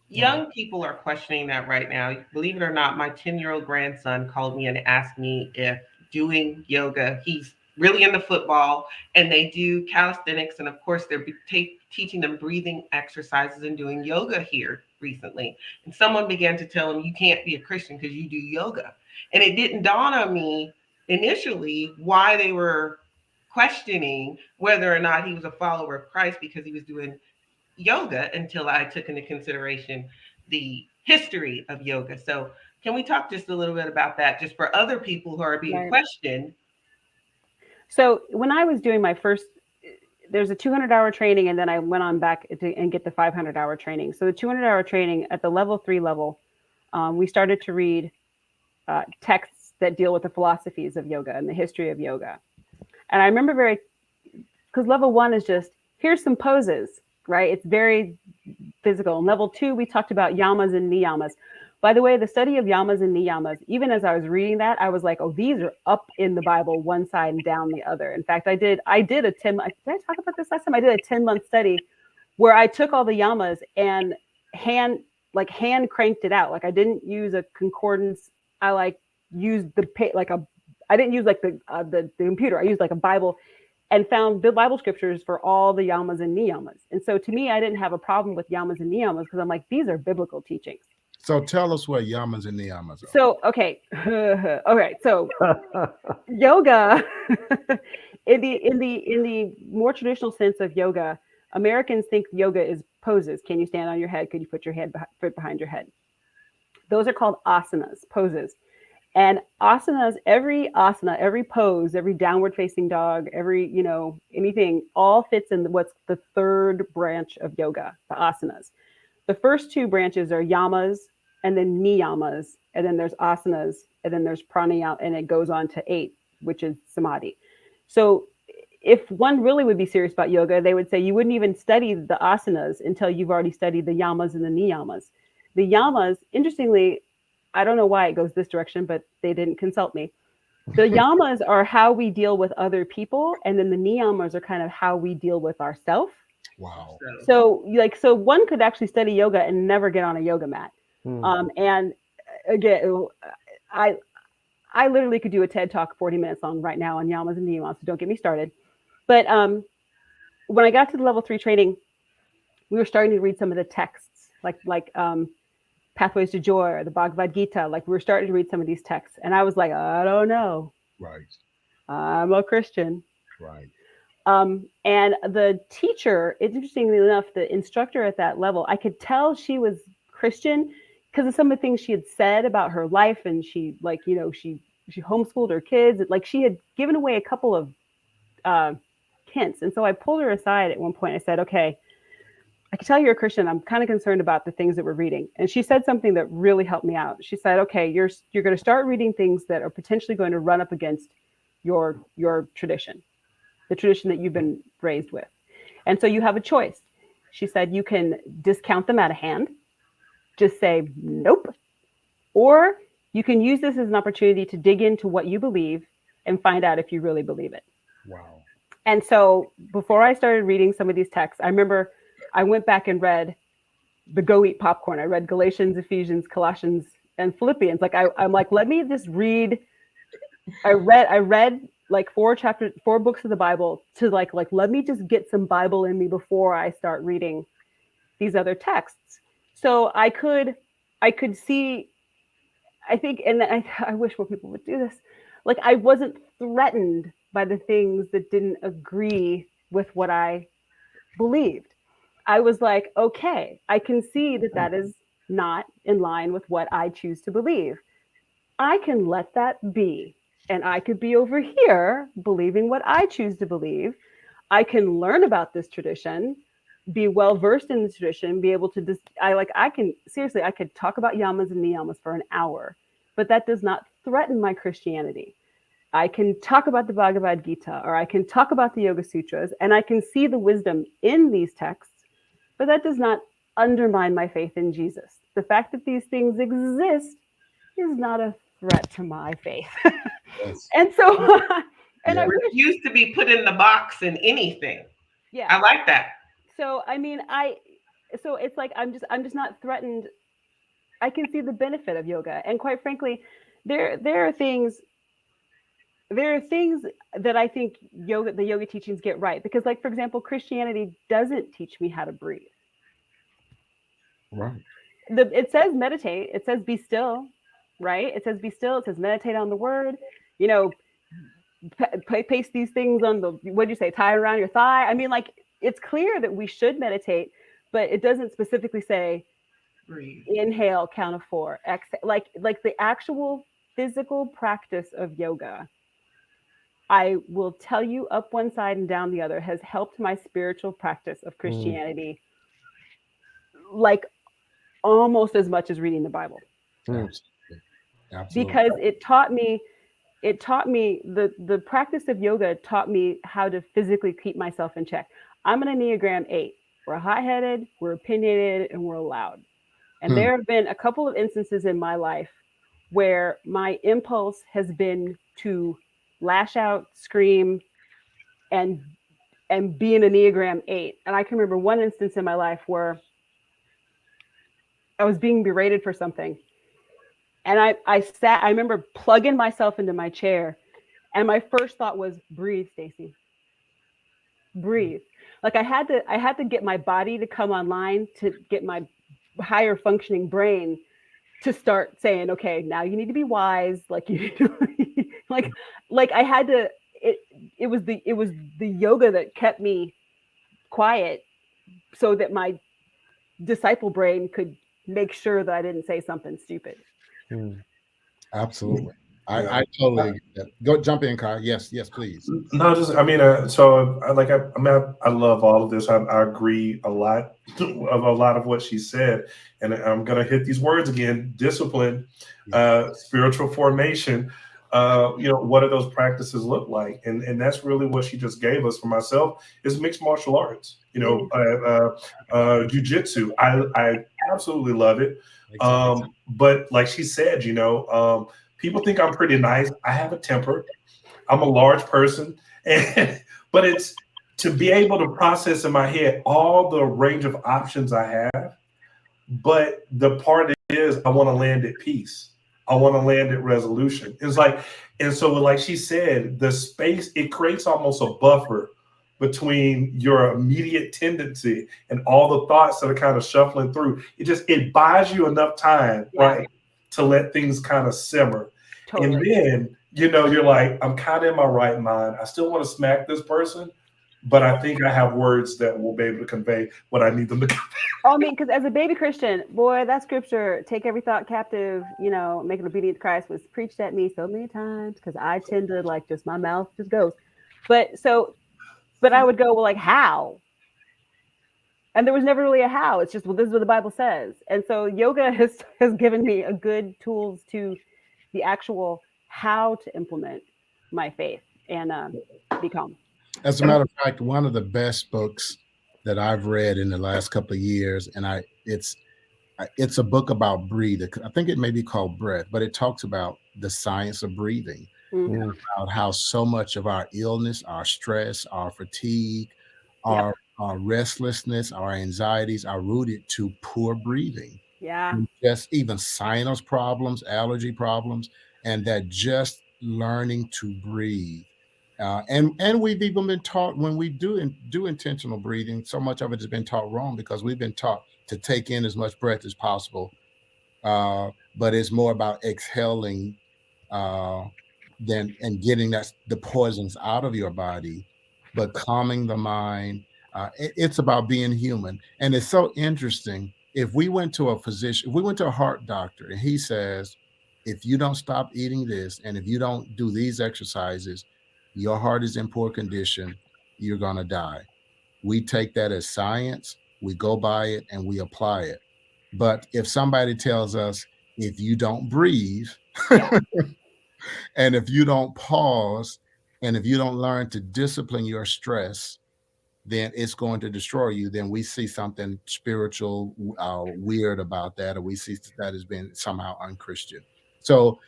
[SPEAKER 2] Young people are questioning that right now. Believe it or not, my 10-year-old grandson called me and asked me if doing yoga, he's really into football, and they do calisthenics. And of course, they're teaching them breathing exercises and doing yoga here recently. And someone began to tell him, you can't be a Christian because you do yoga. And it didn't dawn on me initially why they were questioning whether or not he was a follower of Christ because he was doing yoga, until I took into consideration the history of yoga. So can we talk just a little bit about that, just for other people who are being questioned?
[SPEAKER 5] So when I was doing my first, there's a 200-hour training, and then I went on back and get the 500-hour training. So the 200-hour training at the level 3 level, we started to read texts that deal with the philosophies of yoga and the history of yoga. And I remember because level 1 is just, here's some poses, right? It's very physical. And level 2, we talked about yamas and niyamas. By the way, the study of yamas and niyamas, even as I was reading that, I was like, oh, these are up in the Bible, one side and down the other. In fact, I did a 10, did I talk about this last time? I did a 10-month study where I took all the yamas and hand cranked it out. Like I didn't use a concordance. I used I didn't use the computer. I used like a Bible and found the Bible scriptures for all the yamas and niyamas. And so to me, I didn't have a problem with yamas and niyamas because I'm like, these are biblical teachings.
[SPEAKER 1] So tell us what yamas and niyamas are.
[SPEAKER 5] So, okay. Okay. So yoga in the more traditional sense of yoga, Americans think yoga is poses. Can you stand on your head? Could you put your foot behind your head? Those are called asanas, poses. And asanas, every asana, every pose, every downward facing dog, every, anything, all fits in what's the third branch of yoga, the asanas. The first 2 branches are yamas and then niyamas, and then there's asanas, and then there's pranayama, and it goes on to 8, which is samadhi. So if one really would be serious about yoga, they would say you wouldn't even study the asanas until you've already studied the yamas and the niyamas. The yamas, interestingly, I don't know why it goes this direction, but they didn't consult me. The yamas are how we deal with other people, and then the niyamas are kind of how we deal with ourselves.
[SPEAKER 1] Wow.
[SPEAKER 5] So one could actually study yoga and never get on a yoga mat. And again, I literally could do a TED talk 40 minutes long right now on yamas and niyamas, so don't get me started. But when I got to the level 3 training, we were starting to read some of the texts, like Pathways to Joy or the Bhagavad Gita. Like we were starting to read some of these texts, and I was like, I don't know.
[SPEAKER 1] Right.
[SPEAKER 5] I'm a Christian.
[SPEAKER 1] Right.
[SPEAKER 5] And the teacher, interestingly enough, the instructor at that level, I could tell she was Christian because of some of the things she had said about her life, and she she homeschooled her kids. Like she had given away a couple of hints, and so I pulled her aside at one point. I said, "Okay, I can tell you're a Christian. I'm kind of concerned about the things that we're reading." And she said something that really helped me out. She said, "Okay, you're going to start reading things that are potentially going to run up against your tradition, the tradition that you've been raised with. And so you have a choice." She said, "You can discount them out of hand, just say nope, or you can use this as an opportunity to dig into what you believe and find out if you really believe it."
[SPEAKER 1] Wow.
[SPEAKER 5] And so before I started reading some of these texts, I remember I went back and read the Go Eat Popcorn. I read Galatians, Ephesians, Colossians, and Philippians. Like I'm like, let me just read. I read like 4 books of the Bible to like let me just get some Bible in me before I start reading these other texts. So I could see, I think, and I wish more people would do this. Like I wasn't threatened by the things that didn't agree with what I believed. I was like, okay, I can see that is not in line with what I choose to believe. I can let that be. And I could be over here believing what I choose to believe. I can learn about this tradition, be well versed in the tradition, be able to I could talk about yamas and niyamas for an hour, but that does not threaten my Christianity. I can talk about the Bhagavad Gita, or I can talk about the Yoga Sutras, and I can see the wisdom in these texts, but that does not undermine my faith in Jesus. The fact that these things exist is not a threat to my faith.
[SPEAKER 1] Yes.
[SPEAKER 5] And so, and
[SPEAKER 1] Yeah.
[SPEAKER 5] I wish,
[SPEAKER 2] Refuse to be put in the box in anything.
[SPEAKER 5] yeah.
[SPEAKER 2] I like that.
[SPEAKER 5] So I mean, so it's like I'm just not threatened. I can see the benefit of yoga, and quite frankly, there are things that I think the yoga teachings get right, because, like, for example, Christianity doesn't teach me how to breathe.
[SPEAKER 1] Right.
[SPEAKER 5] It says meditate. It says be still, right? It says be still. It says meditate on the word. Paste these things on the, what do you say, tie around your thigh. I mean, like, it's clear that we should meditate, but it doesn't specifically say
[SPEAKER 2] Breathe.
[SPEAKER 5] Inhale, count of 4, exhale. Like the actual physical practice of yoga, I will tell you, up one side and down the other, has helped my spiritual practice of Christianity like almost as much as reading the Bible.
[SPEAKER 1] Absolutely. Absolutely.
[SPEAKER 5] Because it taught me the practice of yoga taught me how to physically keep myself in check. I'm an Enneagram 8. We're hot-headed, we're opinionated, and we're loud. And there have been a couple of instances in my life where my impulse has been to lash out, scream, and be an Enneagram 8. And I can remember one instance in my life where I was being berated for something. And I remember plugging myself into my chair, and my first thought was, breathe, Stacey. Breathe. Like I had to get my body to come online to get my higher functioning brain to start saying, okay, now you need to be wise. Like you need to, like I had to, it was the yoga that kept me quiet so that my disciple brain could make sure that I didn't say something stupid.
[SPEAKER 1] Absolutely. I totally agree with that. Go jump in, Kai. Yes, please.
[SPEAKER 3] No, just I love all of this. I agree a lot of what she said, and I'm gonna hit these words again: discipline, spiritual formation. What do those practices look like? And that's really what she just gave us. For myself, is mixed martial arts. Jiu-jitsu. I absolutely love it. But like she said, people think I'm pretty nice. I have a temper. I'm a large person, but it's to be able to process in my head all the range of options I have. But the part is, I want to land at peace. I want to land at resolution. It's like, and so like she said, the space, it creates almost a buffer between your immediate tendency and all the thoughts that are kind of shuffling through. It buys you enough time, right, to let things kind of simmer. Totally. And then, you're like, I'm kind of in my right mind. I still want to smack this person, but I think I have words that will be able to convey what I need them to convey.
[SPEAKER 5] I mean, because as a baby Christian, boy, that scripture, take every thought captive, make it obedient to Christ, was preached at me so many times because I tend to my mouth just goes. But I would go, well, like, how? And there was never really a how. It's just, well, this is what the Bible says. And so yoga has given me a good tools to the actual how to implement my faith and be calm.
[SPEAKER 1] As a matter of fact, one of the best books that I've read in the last couple of years, and it's a book about breathing. I think it may be called Breath, but it talks about the science of breathing, and about how so much of our illness, our stress, our fatigue, our restlessness, our anxieties are rooted to poor breathing.
[SPEAKER 5] Yeah.
[SPEAKER 1] Just even sinus problems, allergy problems, and that just learning to breathe. And we've even been taught, when we do intentional breathing, so much of it has been taught wrong because we've been taught to take in as much breath as possible. But it's more about exhaling and getting the poisons out of your body, but calming the mind. It's about being human. And it's so interesting. If we went to a heart doctor and he says, if you don't stop eating this, and if you don't do these exercises, your heart is in poor condition, you're going to die. We take that as science, we go by it, and we apply it. But if somebody tells us, if you don't breathe, and if you don't pause, and if you don't learn to discipline your stress, then it's going to destroy you. Then we see something spiritual, weird about that, or we see that as being somehow unchristian. So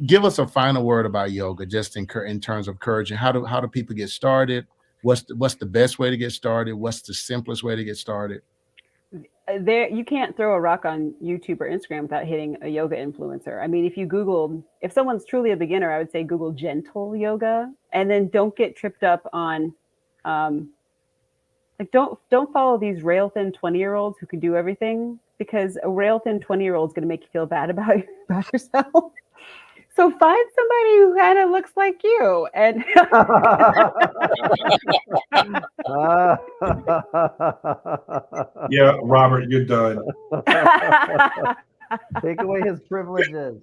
[SPEAKER 1] give us a final word about yoga, just in terms of encouraging. How do people get started? What's the best way to get started? What's the simplest way to get started?
[SPEAKER 5] You can't throw a rock on YouTube or Instagram without hitting a yoga influencer. I mean, if someone's truly a beginner, I would say Google gentle yoga, and then don't get tripped up on, don't follow these rail thin 20-year-olds who can do everything, because a rail thin 20-year-old is going to make you feel bad about yourself. So find somebody who kind of looks like you. And
[SPEAKER 3] yeah, Robert, you're done.
[SPEAKER 4] Take away his privileges.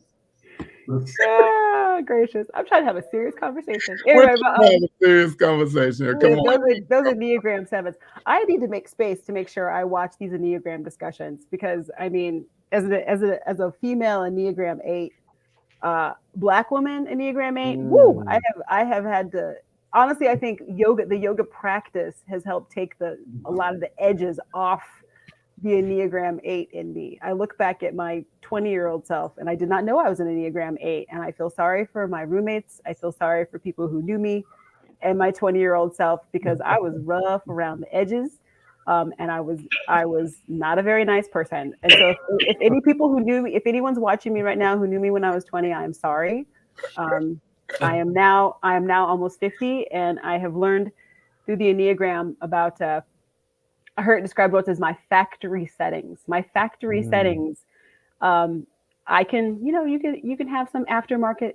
[SPEAKER 5] Gracious. I'm trying to have a serious conversation.
[SPEAKER 1] We're
[SPEAKER 5] Anyway,
[SPEAKER 1] trying to have a serious conversation here. Come on.
[SPEAKER 5] those Enneagram 7s. I need to make space to make sure I watch these Enneagram discussions because I mean, as a female Enneagram 8, Black woman Enneagram 8, woo! I have had to honestly. I think the yoga practice has helped take a lot of the edges off the Enneagram 8 in me. I look back at my 20-year-old self and I did not know I was an Enneagram 8. And I feel sorry for my roommates. I feel sorry for people who knew me and my 20-year-old self because I was rough around the edges. And I was not a very nice person. And so if any people who knew me, if anyone's watching me right now who knew me when I was 20, I am sorry. I am now almost 50 and I have learned through the Enneagram about I heard it described once as my factory settings. My factory settings. I can, you can have some aftermarket,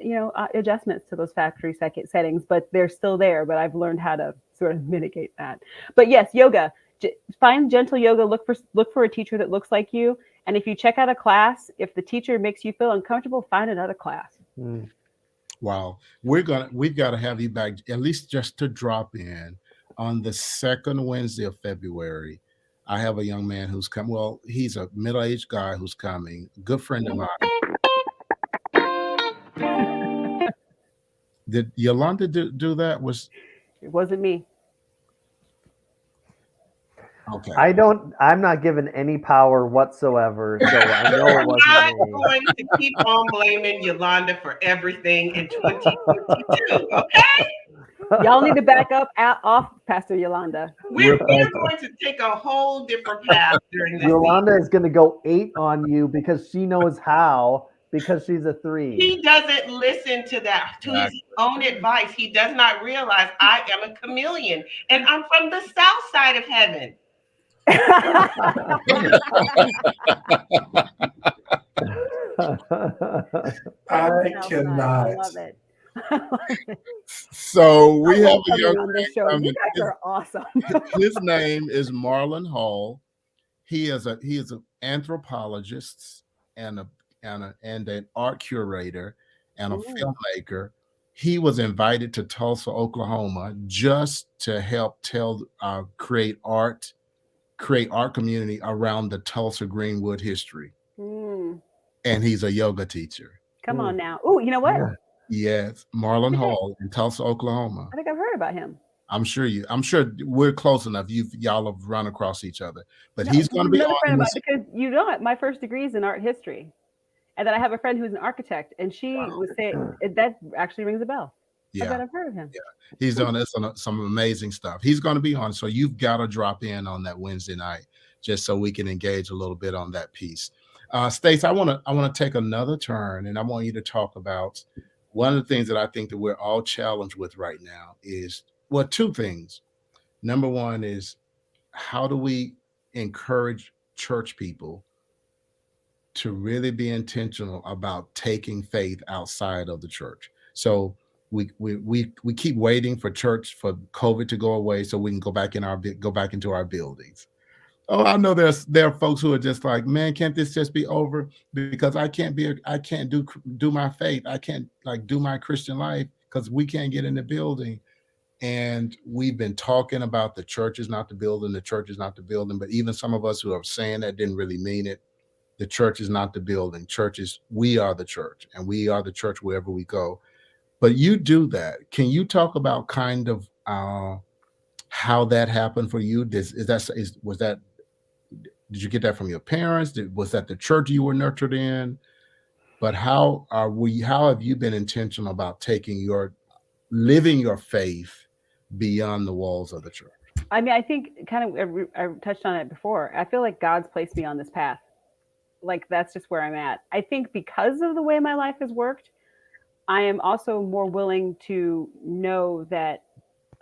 [SPEAKER 5] adjustments to those factory settings, but they're still there. But I've learned how to sort of mitigate that. But yes, yoga. Find gentle yoga. Look for a teacher that looks like you. And if you check out a class, if the teacher makes you feel uncomfortable, find another class.
[SPEAKER 1] Wow, we've got to have you back at least just to drop in. On the second Wednesday of February, I have a young man who's come. Well, he's a middle-aged guy who's coming. Good friend of mine. Did Yolanda do that?
[SPEAKER 5] It wasn't me.
[SPEAKER 1] Okay.
[SPEAKER 4] I'm not given any power whatsoever, so I know it wasn't
[SPEAKER 2] I'm
[SPEAKER 4] me.
[SPEAKER 2] not going to keep on blaming Yolanda for everything in 2022. Okay.
[SPEAKER 5] Y'all need to back up off Pastor Yolanda.
[SPEAKER 2] We're going to take a whole different path during this
[SPEAKER 4] Yolanda
[SPEAKER 2] season.
[SPEAKER 4] is going to go 8 on you because she knows how, because she's a 3.
[SPEAKER 2] He doesn't listen to his own advice. He does not realize I am a chameleon and I'm from the south side of heaven.
[SPEAKER 3] I cannot.
[SPEAKER 5] I love it.
[SPEAKER 1] So we have a young
[SPEAKER 5] on this show. You guys are awesome.
[SPEAKER 1] His name is Marlon Hall. He is an anthropologist and an art curator and a filmmaker. He was invited to Tulsa, Oklahoma, just to help create art community around the Tulsa Greenwood history. And he's a yoga teacher.
[SPEAKER 5] Come on now. Oh, you know what?
[SPEAKER 1] Yes, Marlon Hall in Tulsa, Oklahoma.
[SPEAKER 5] I think I've heard about him.
[SPEAKER 1] I'm sure we're close enough. Y'all have run across each other, but he's going to be on
[SPEAKER 5] because my first degree is in art history, and then I have a friend who's an architect, and she was saying that actually rings a bell.
[SPEAKER 1] Yeah,
[SPEAKER 5] I bet I've heard of him.
[SPEAKER 1] Yeah, he's done some amazing stuff. He's going to be on, so you've got to drop in on that Wednesday night just so we can engage a little bit on that piece. Stacey, I want to take another turn, and I want you to talk about one of the things that I think that we're all challenged with right now is, well, 2 things. Number one is, how do we encourage church people to really be intentional about taking faith outside of the church? So we keep waiting for COVID to go away so we can go back into our buildings. Oh, I know there are folks who are just like, man, can't this just be over? Because I can't do my faith. I can't do my Christian life because we can't get in the building. And we've been talking about the church is not the building, the church is not the building. But even some of us who are saying that didn't really mean it. The church is not the building. We are the church, and we are the church wherever we go. But you do that. Can you talk about kind of how that happened for you? Did you get that from your parents? Was that the church you were nurtured in? But how have you been intentional about living your faith beyond the walls of the church?
[SPEAKER 5] I mean, I think I touched on it before. I feel like God's placed me on this path. Like, that's just where I'm at. I think because of the way my life has worked, I am also more willing to know that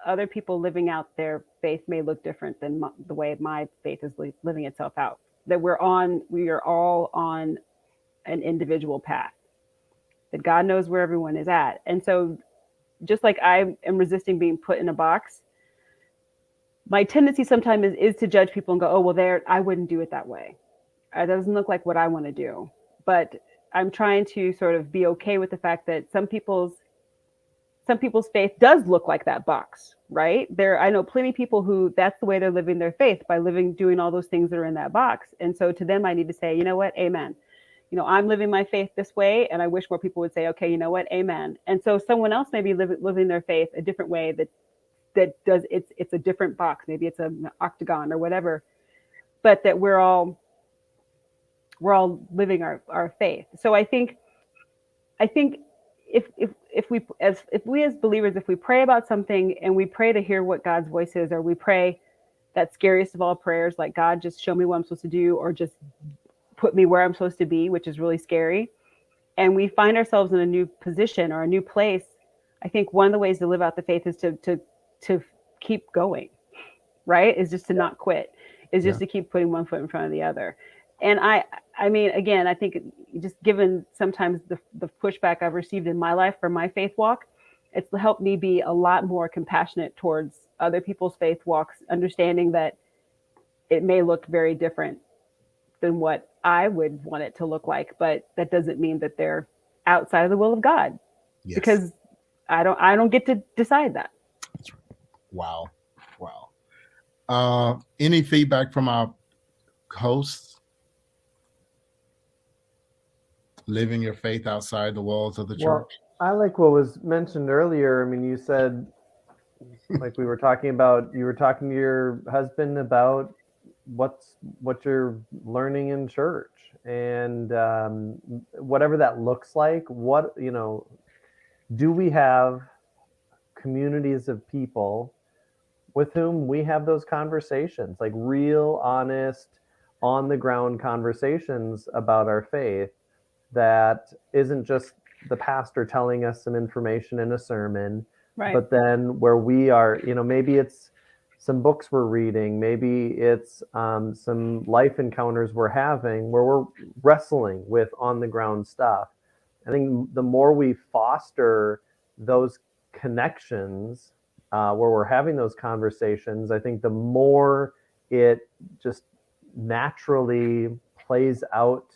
[SPEAKER 5] other people living out their faith may look different than the way my faith is living itself out. That we are all on an individual path. That God knows where everyone is at. And so just like I am resisting being put in a box, my tendency sometimes is to judge people and go, oh, well, I wouldn't do it that way. That doesn't look like what I want to do. But I'm trying to sort of be okay with the fact that some people's faith does look like that box, right? I know plenty of people who that's the way they're living their faith, by doing all those things that are in that box. And so to them, I need to say, you know what, amen. I'm living my faith this way, and I wish more people would say, okay, you know what, amen. And so someone else may be living their faith a different way that does it's a different box. Maybe it's an octagon or whatever, but that we're all living our faith. So I think if we as believers, if we pray about something and we pray to hear what God's voice is, or we pray that scariest of all prayers, like, God, just show me what I'm supposed to do, or just put me where I'm supposed to be, which is really scary, and we find ourselves in a new position or a new place, I think one of the ways to live out the faith is to keep going, right? Is just to not quit, is just to keep putting one foot in front of the other. And I mean, again, I think just given sometimes the pushback I've received in my life for my faith walk, it's helped me be a lot more compassionate towards other people's faith walks, understanding that it may look very different than what I would want it to look like, but that doesn't mean that they're outside of the will of God, because I don't get to decide that.
[SPEAKER 1] That's right. Wow. Any feedback from our hosts? Living your faith outside the walls of the church?
[SPEAKER 4] I like what was mentioned earlier. I mean, you said, like you were talking to your husband about what you're learning in church, and whatever that looks like. Do we have communities of people with whom we have those conversations, like real, honest, on the ground conversations about our faith, that isn't just the pastor telling us some information in a sermon, right? But then where we are, maybe it's some books we're reading, maybe it's some life encounters we're having where we're wrestling with on the ground stuff. I think the more we foster those connections where we're having those conversations, I think the more it just naturally plays out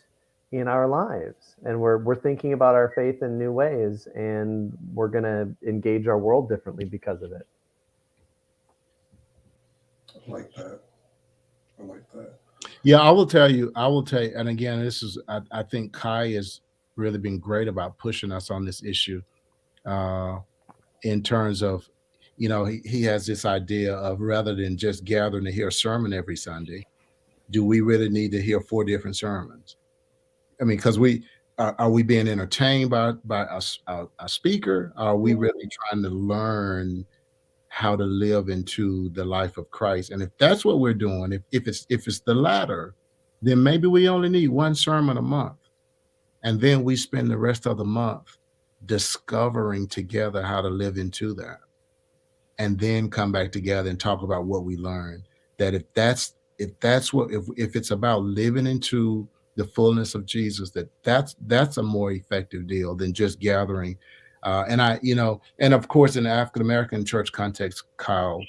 [SPEAKER 4] in our lives, and we're thinking about our faith in new ways, and we're going to engage our world differently because of it.
[SPEAKER 3] I like that.
[SPEAKER 1] Yeah, I will tell you, and again, this is, I think Kai has really been great about pushing us on this issue in terms of, he has this idea of, rather than just gathering to hear a sermon every Sunday, do we really need to hear 4 different sermons? I mean, because are we being entertained by a speaker? Are we really trying to learn how to live into the life of Christ? And if that's what we're doing, if it's the latter, then maybe we only need 1 sermon a month, and then we spend the rest of the month discovering together how to live into that, and then come back together and talk about what we learned. That if it's about living into the fullness of Jesus, that's a more effective deal than just gathering. And of course, in the African American church context, Kyle,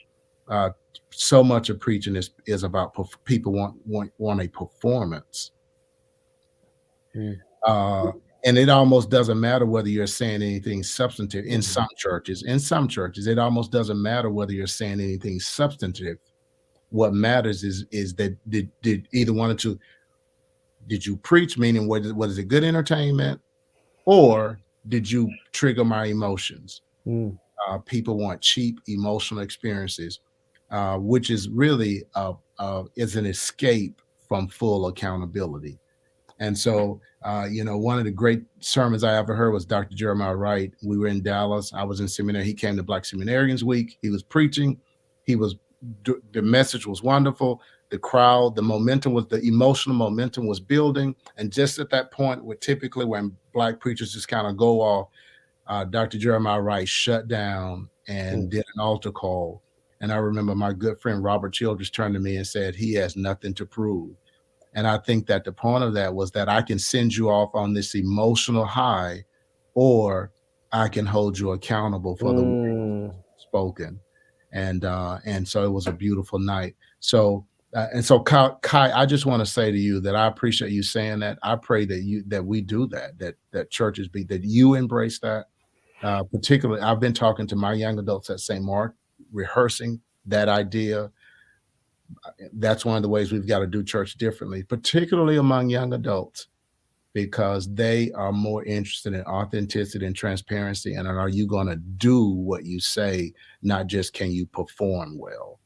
[SPEAKER 1] so much of preaching is about people want a performance. And it almost doesn't matter whether you're saying anything substantive. In some churches, it almost doesn't matter whether you're saying anything substantive. What matters is that did either one or two. Did you preach, meaning was it good entertainment, or did you trigger my emotions? People want cheap emotional experiences, which is really is an escape from full accountability. And so, one of the great sermons I ever heard was Dr. Jeremiah Wright. We were in Dallas. I was in seminary. He came to Black Seminarians Week. He was preaching. The message was wonderful. The crowd, the emotional momentum was building. And just at that point, where typically when Black preachers just kind of go off, Dr. Jeremiah Wright shut down and did an altar call. And I remember my good friend Robert Childress turned to me and said, he has nothing to prove. And I think that the point of that was that I can send you off on this emotional high, or I can hold you accountable for the words spoken. And so it was a beautiful night. So And so, Kai, I just want to say to you that I appreciate you saying that. I pray that we do that churches that you embrace that. Particularly, I've been talking to my young adults at St. Mark, rehearsing that idea. That's one of the ways we've got to do church differently, particularly among young adults, because they are more interested in authenticity and transparency. And are you going to do what you say, not just can you perform well?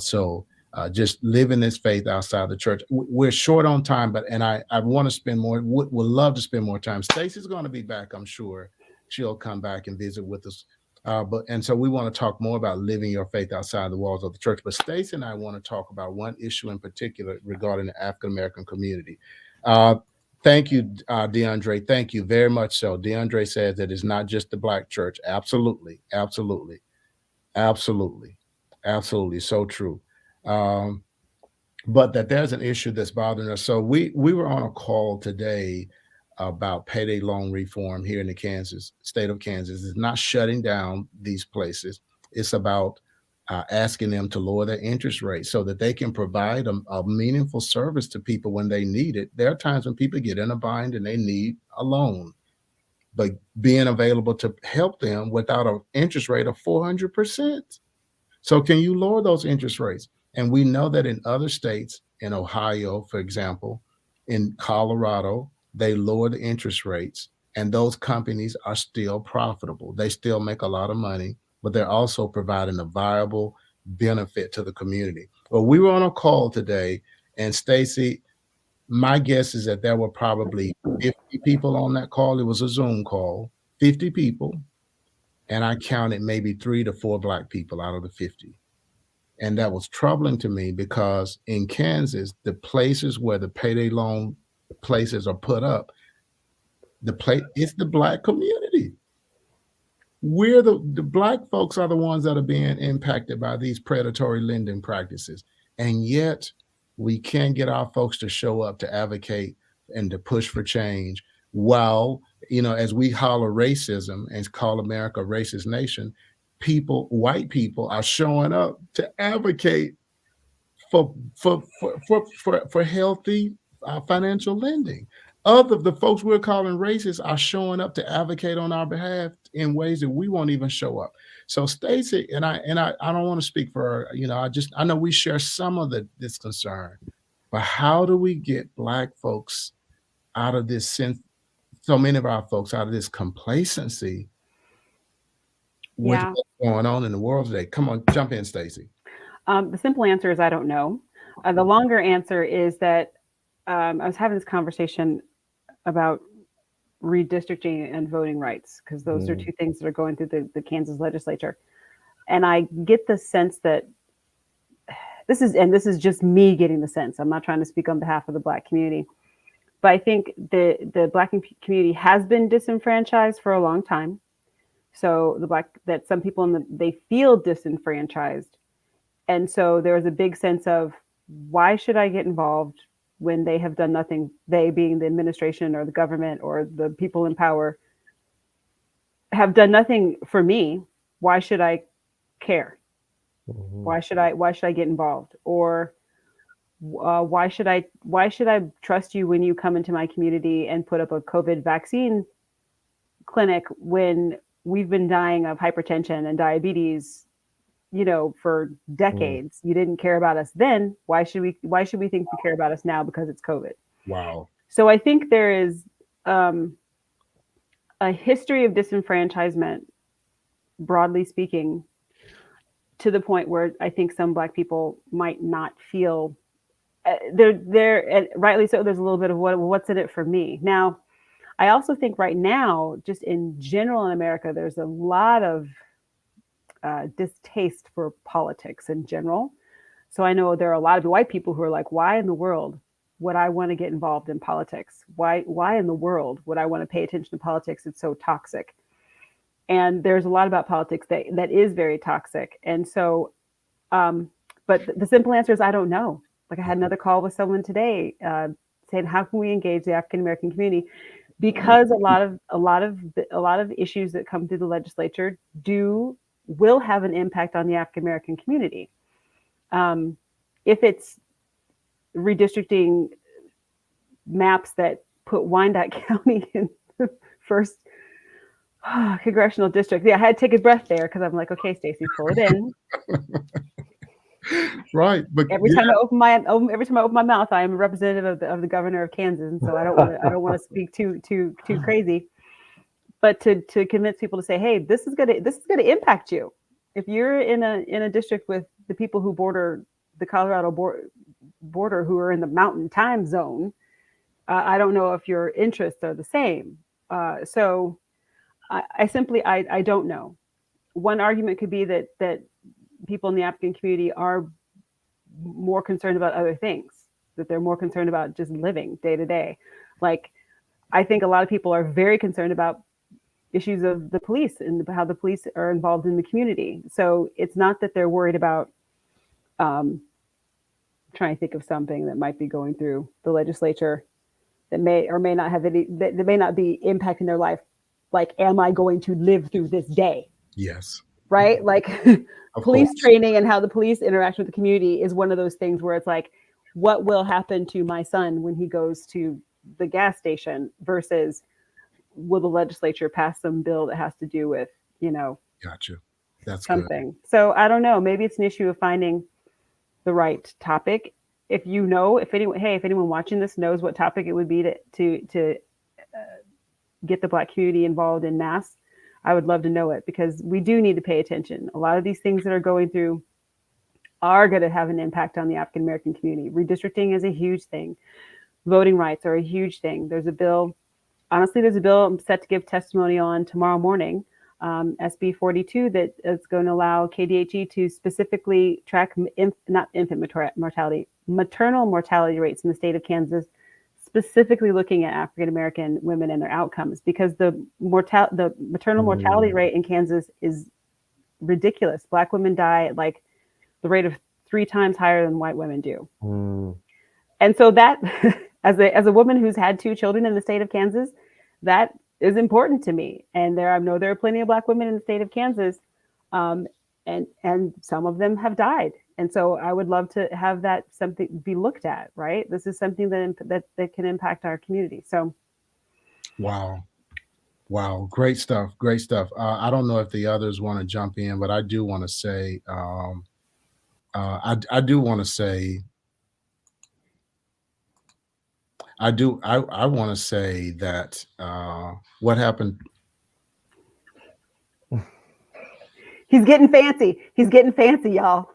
[SPEAKER 1] So just living this faith outside the church. We're short on time, but I want to spend more. Would love to spend more time. Stacey's going to be back, I'm sure. She'll come back and visit with us. So we want to talk more about living your faith outside the walls of the church. But Stacey and I want to talk about one issue in particular regarding the African American community. Thank you, DeAndre. Thank you very much. So DeAndre says that it's not just the Black church. Absolutely, absolutely, absolutely, absolutely. So true. But that there's an issue that's bothering us. So we were on a call today about payday loan reform here in the state of Kansas. It's not shutting down these places. It's about asking them to lower their interest rate so that they can provide a meaningful service to people when they need it. There are times when people get in a bind and they need a loan, but being available to help them without an interest rate of 400%. So can you lower those interest rates? And we know that in other states, in Ohio, for example, in Colorado, they lower the interest rates, and those companies are still profitable. They still make a lot of money, but they're also providing a viable benefit to the community. Well, we were on a call today, and Stacey, my guess is that there were probably 50 people on that call. It was a Zoom call, 50 people, and I counted maybe 3 to 4 Black people out of the 50. And that was troubling to me because in Kansas, the places where the payday loan places are put up, it's the Black community. We're the Black folks are the ones that are being impacted by these predatory lending practices. And yet we can't get our folks to show up to advocate and to push for change. While, as we holler racism and call America a racist nation, white people are showing up to advocate for healthy financial lending. The folks we're calling racist are showing up to advocate on our behalf in ways that we won't even show up. So Stacey, and I don't want to speak for her, I know we share some of this concern, but how do we get Black folks out of this sense, so many of our folks out of this complacency with what's going on in the world today? Come on, jump in, Stacey.
[SPEAKER 5] The simple answer is I don't know. The longer answer is that I was having this conversation about redistricting and voting rights, because those are two things that are going through the Kansas legislature. And I get the sense that this is just me getting the sense. I'm not trying to speak on behalf of the Black community, but I think the Black community has been disenfranchised for a long time. So that some people they feel disenfranchised. And so there was a big sense of, why should I get involved when they have done nothing? They, being the administration or the government or the people in power, have done nothing for me. Why should I care? Why should I get involved? Or why should I trust you when you come into my community and put up a COVID vaccine clinic when we've been dying of hypertension and diabetes, for decades? You didn't care about us then. Why should we think you care about us now because it's COVID?
[SPEAKER 1] Wow.
[SPEAKER 5] So I think there is a history of disenfranchisement, broadly speaking, to the point where I think some Black people might not feel they're and rightly so. There's a little bit of what's in it for me. Now, I also think right now, just in general in America, there's a lot of distaste for politics in general. So I know there are a lot of white people who are like, why in the world would I want to get involved in politics? Why in the world would I want to pay attention to politics? It's so toxic. And there's a lot about politics that is very toxic. And so, but the simple answer is I don't know. Like, I had another call with someone today saying, how can we engage the African American community? Because a lot of issues that come through the legislature will have an impact on the African American community. if it's redistricting maps that put Wyandotte County in the first congressional district. Yeah, I had to take a breath there because I'm like, okay, Stacey, pull it in.
[SPEAKER 1] Right, but
[SPEAKER 5] Every time I open my mouth, I am a representative of the governor of Kansas, and so I don't want to speak too crazy. But to convince people to say, hey, this is gonna impact you. If you're in a district with the people who border the Colorado border who are in the Mountain Time Zone, I don't know if your interests are the same. So I simply don't know. One argument could be that people in the African community are more concerned about other things, that they're more concerned about just living day to day. Like, I think a lot of people are very concerned about issues of the police and how the police are involved in the community. So it's not that they're worried about trying to think of something that might be going through the legislature that may or may not have any, that may not be impacting their life. Like, am I going to live through this day?
[SPEAKER 1] yes,
[SPEAKER 5] Right? Like police training and how the police interact with the community is one of those things where it's like, what will happen to my son when he goes to the gas station versus will the legislature pass some bill that has to do with,
[SPEAKER 1] gotcha. That's
[SPEAKER 5] something.
[SPEAKER 1] good.
[SPEAKER 5] So I don't know. Maybe it's an issue of finding the right topic. If anyone watching this knows what topic it would be to get the Black community involved in mass, I would love to know it, because we do need to pay attention. A lot of these things that are going through are going to have an impact on the African American community. Redistricting is a huge thing. Voting rights are a huge thing. There's a bill I'm set to give testimony on tomorrow morning, SB 42, that is going to allow KDHE to specifically track maternal mortality rates in the state of Kansas, specifically looking at African American women and their outcomes, because the maternal mortality rate in Kansas is ridiculous. Black women die at like the rate of 3 times higher than white women do. And so that, as a woman who's had 2 children in the state of Kansas, that is important to me. And I know there are plenty of Black women in the state of Kansas, and some of them have died. And so I would love to have that something be looked at, right? This is something that can impact our community. So,
[SPEAKER 1] Wow, great stuff. I don't know if the others want to jump in, but I do want to say, I do want to say, I want to say that what happened.
[SPEAKER 5] He's getting fancy. Y'all.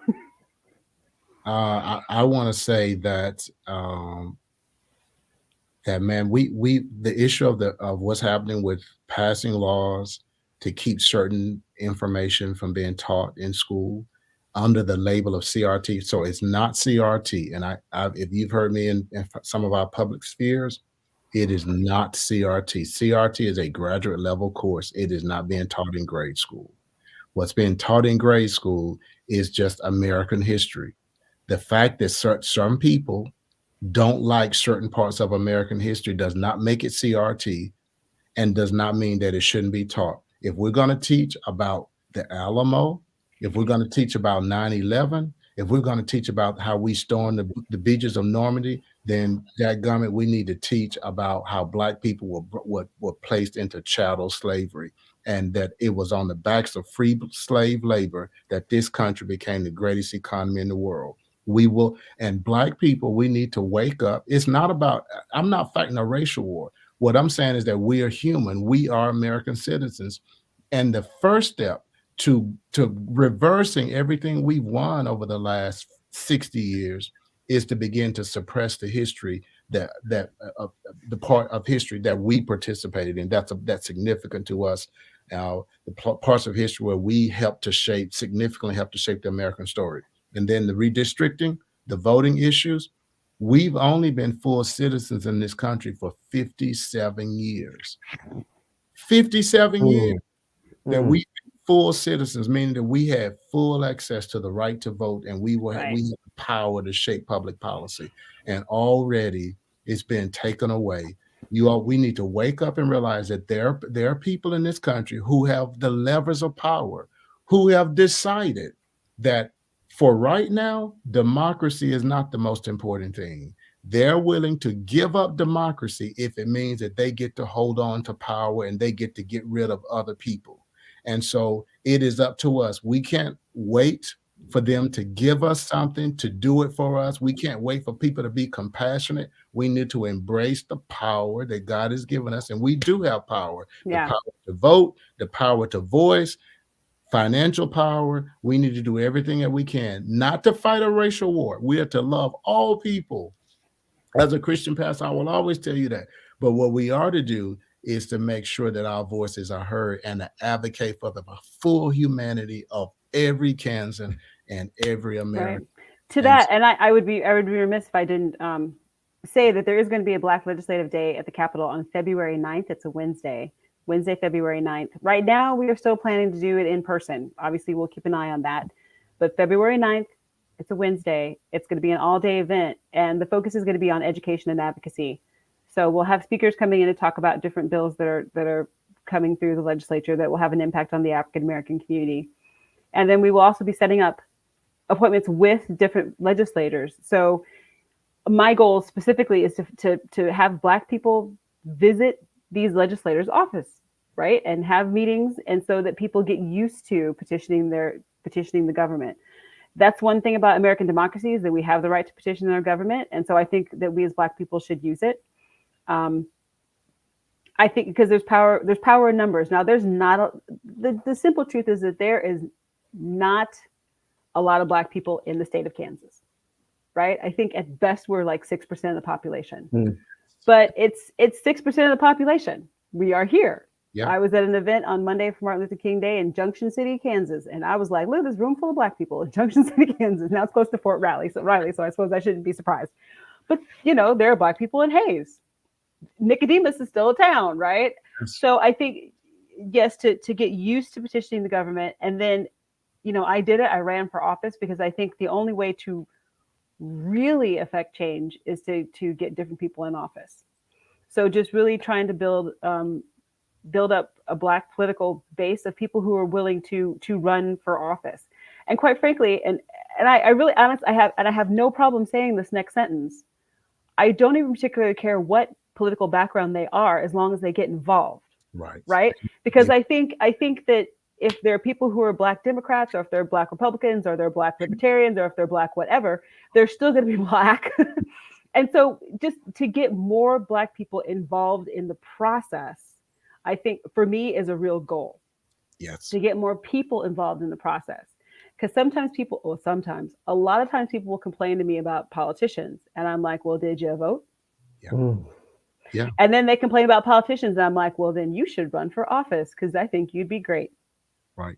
[SPEAKER 1] I want to say that that, man, the issue of what's happening with passing laws to keep certain information from being taught in school under the label of CRT. So it's not CRT. And if you've heard me in some of our public spheres, it is not CRT. CRT is a graduate level course. It is not being taught in grade school. What's being taught in grade school is just American history. The fact that some people don't like certain parts of American history does not make it CRT, and does not mean that it shouldn't be taught. If we're going to teach about the Alamo, if we're going to teach about 9/11, if we're going to teach about how we stormed the beaches of Normandy, then dadgummit, we need to teach about how Black people were placed into chattel slavery, and that it was on the backs of free slave labor that this country became the greatest economy in the world. And Black people, we need to wake up. It's not about, I'm not fighting a racial war. What I'm saying is that we are human. We are American citizens. And the first step to reversing everything we've won over the last 60 years is to begin to suppress the history the part of history that we participated in. That's significant to us. The parts of history where we significantly helped to shape the American story. And then the redistricting, the voting issues, we've only been full citizens in this country for 57 years. 57 years that we full citizens, meaning that we had full access to the right to vote, and we had the power to shape public policy. And already it's been taken away. We need to wake up and realize that there are people in this country who have the levers of power, who have decided that for right now, democracy is not the most important thing. They're willing to give up democracy if it means that they get to hold on to power and they get to get rid of other people. And so it is up to us. We can't wait for them to give us something, to do it for us. We can't wait for people to be compassionate. We need to embrace the power that God has given us. And we do have power,
[SPEAKER 5] Yeah.
[SPEAKER 1] the power to vote, the power to voice, financial power. We need to do everything that we can, not to fight a racial war. We are to love all people. As a Christian pastor, I will always tell you that. But what we are to do is to make sure that our voices are heard and to advocate for the full humanity of every Kansan and every American.
[SPEAKER 5] Right. To that, and I would be remiss if I didn't say that there is going to be a Black Legislative Day at the Capitol on February 9th. It's a Wednesday, February 9th. Right now, we are still planning to do it in person. Obviously, we'll keep an eye on that. But February 9th, it's a Wednesday. It's going to be an all-day event, and the focus is going to be on education and advocacy. So we'll have speakers coming in to talk about different bills that are coming through the legislature that will have an impact on the African-American community. And then we will also be setting up appointments with different legislators. So my goal specifically is to have Black people visit these legislators' office, right? And have meetings, and so that people get used to petitioning the government. That's one thing about American democracy, is that we have the right to petition our government. And so I think that we as Black people should use it. I think because there's power in numbers. Now, there's not the simple truth is that there is not a lot of Black people in the state of Kansas, right? I think at best we're like 6% of the population, but it's 6% of the population. We are here. Yeah. I was at an event on Monday for Martin Luther King Day in Junction City, Kansas, and I was like, look, there's room full of Black people in Junction City, Kansas. Now it's close to Fort Riley, so I suppose I shouldn't be surprised. But there are Black people in Hayes. Nicodemus is still a town, right? Yes. So I think, yes, to get used to petitioning the government. And then, I did it. I ran for office because I think the only way to really affect change is to get different people in office. So just really trying to build up a Black political base of people who are willing to run for office. And quite frankly, and I really honestly, I have no problem saying this next sentence. I don't even particularly care what political background they are, as long as they get involved. Right. Because I think that if there are people who are Black Democrats, or if they're Black Republicans, or they're Black Libertarians, or if they're Black whatever, they're still going to be Black. And so just to get more Black people involved in the process, I think for me is a real goal. Yes. To get more people involved in the process. Because a lot of times people will complain to me about politicians. And I'm like, well, did you vote? Yeah. Yeah. And then they complain about politicians. And I'm like, well, then you should run for office, because I think you'd be great.
[SPEAKER 1] Right.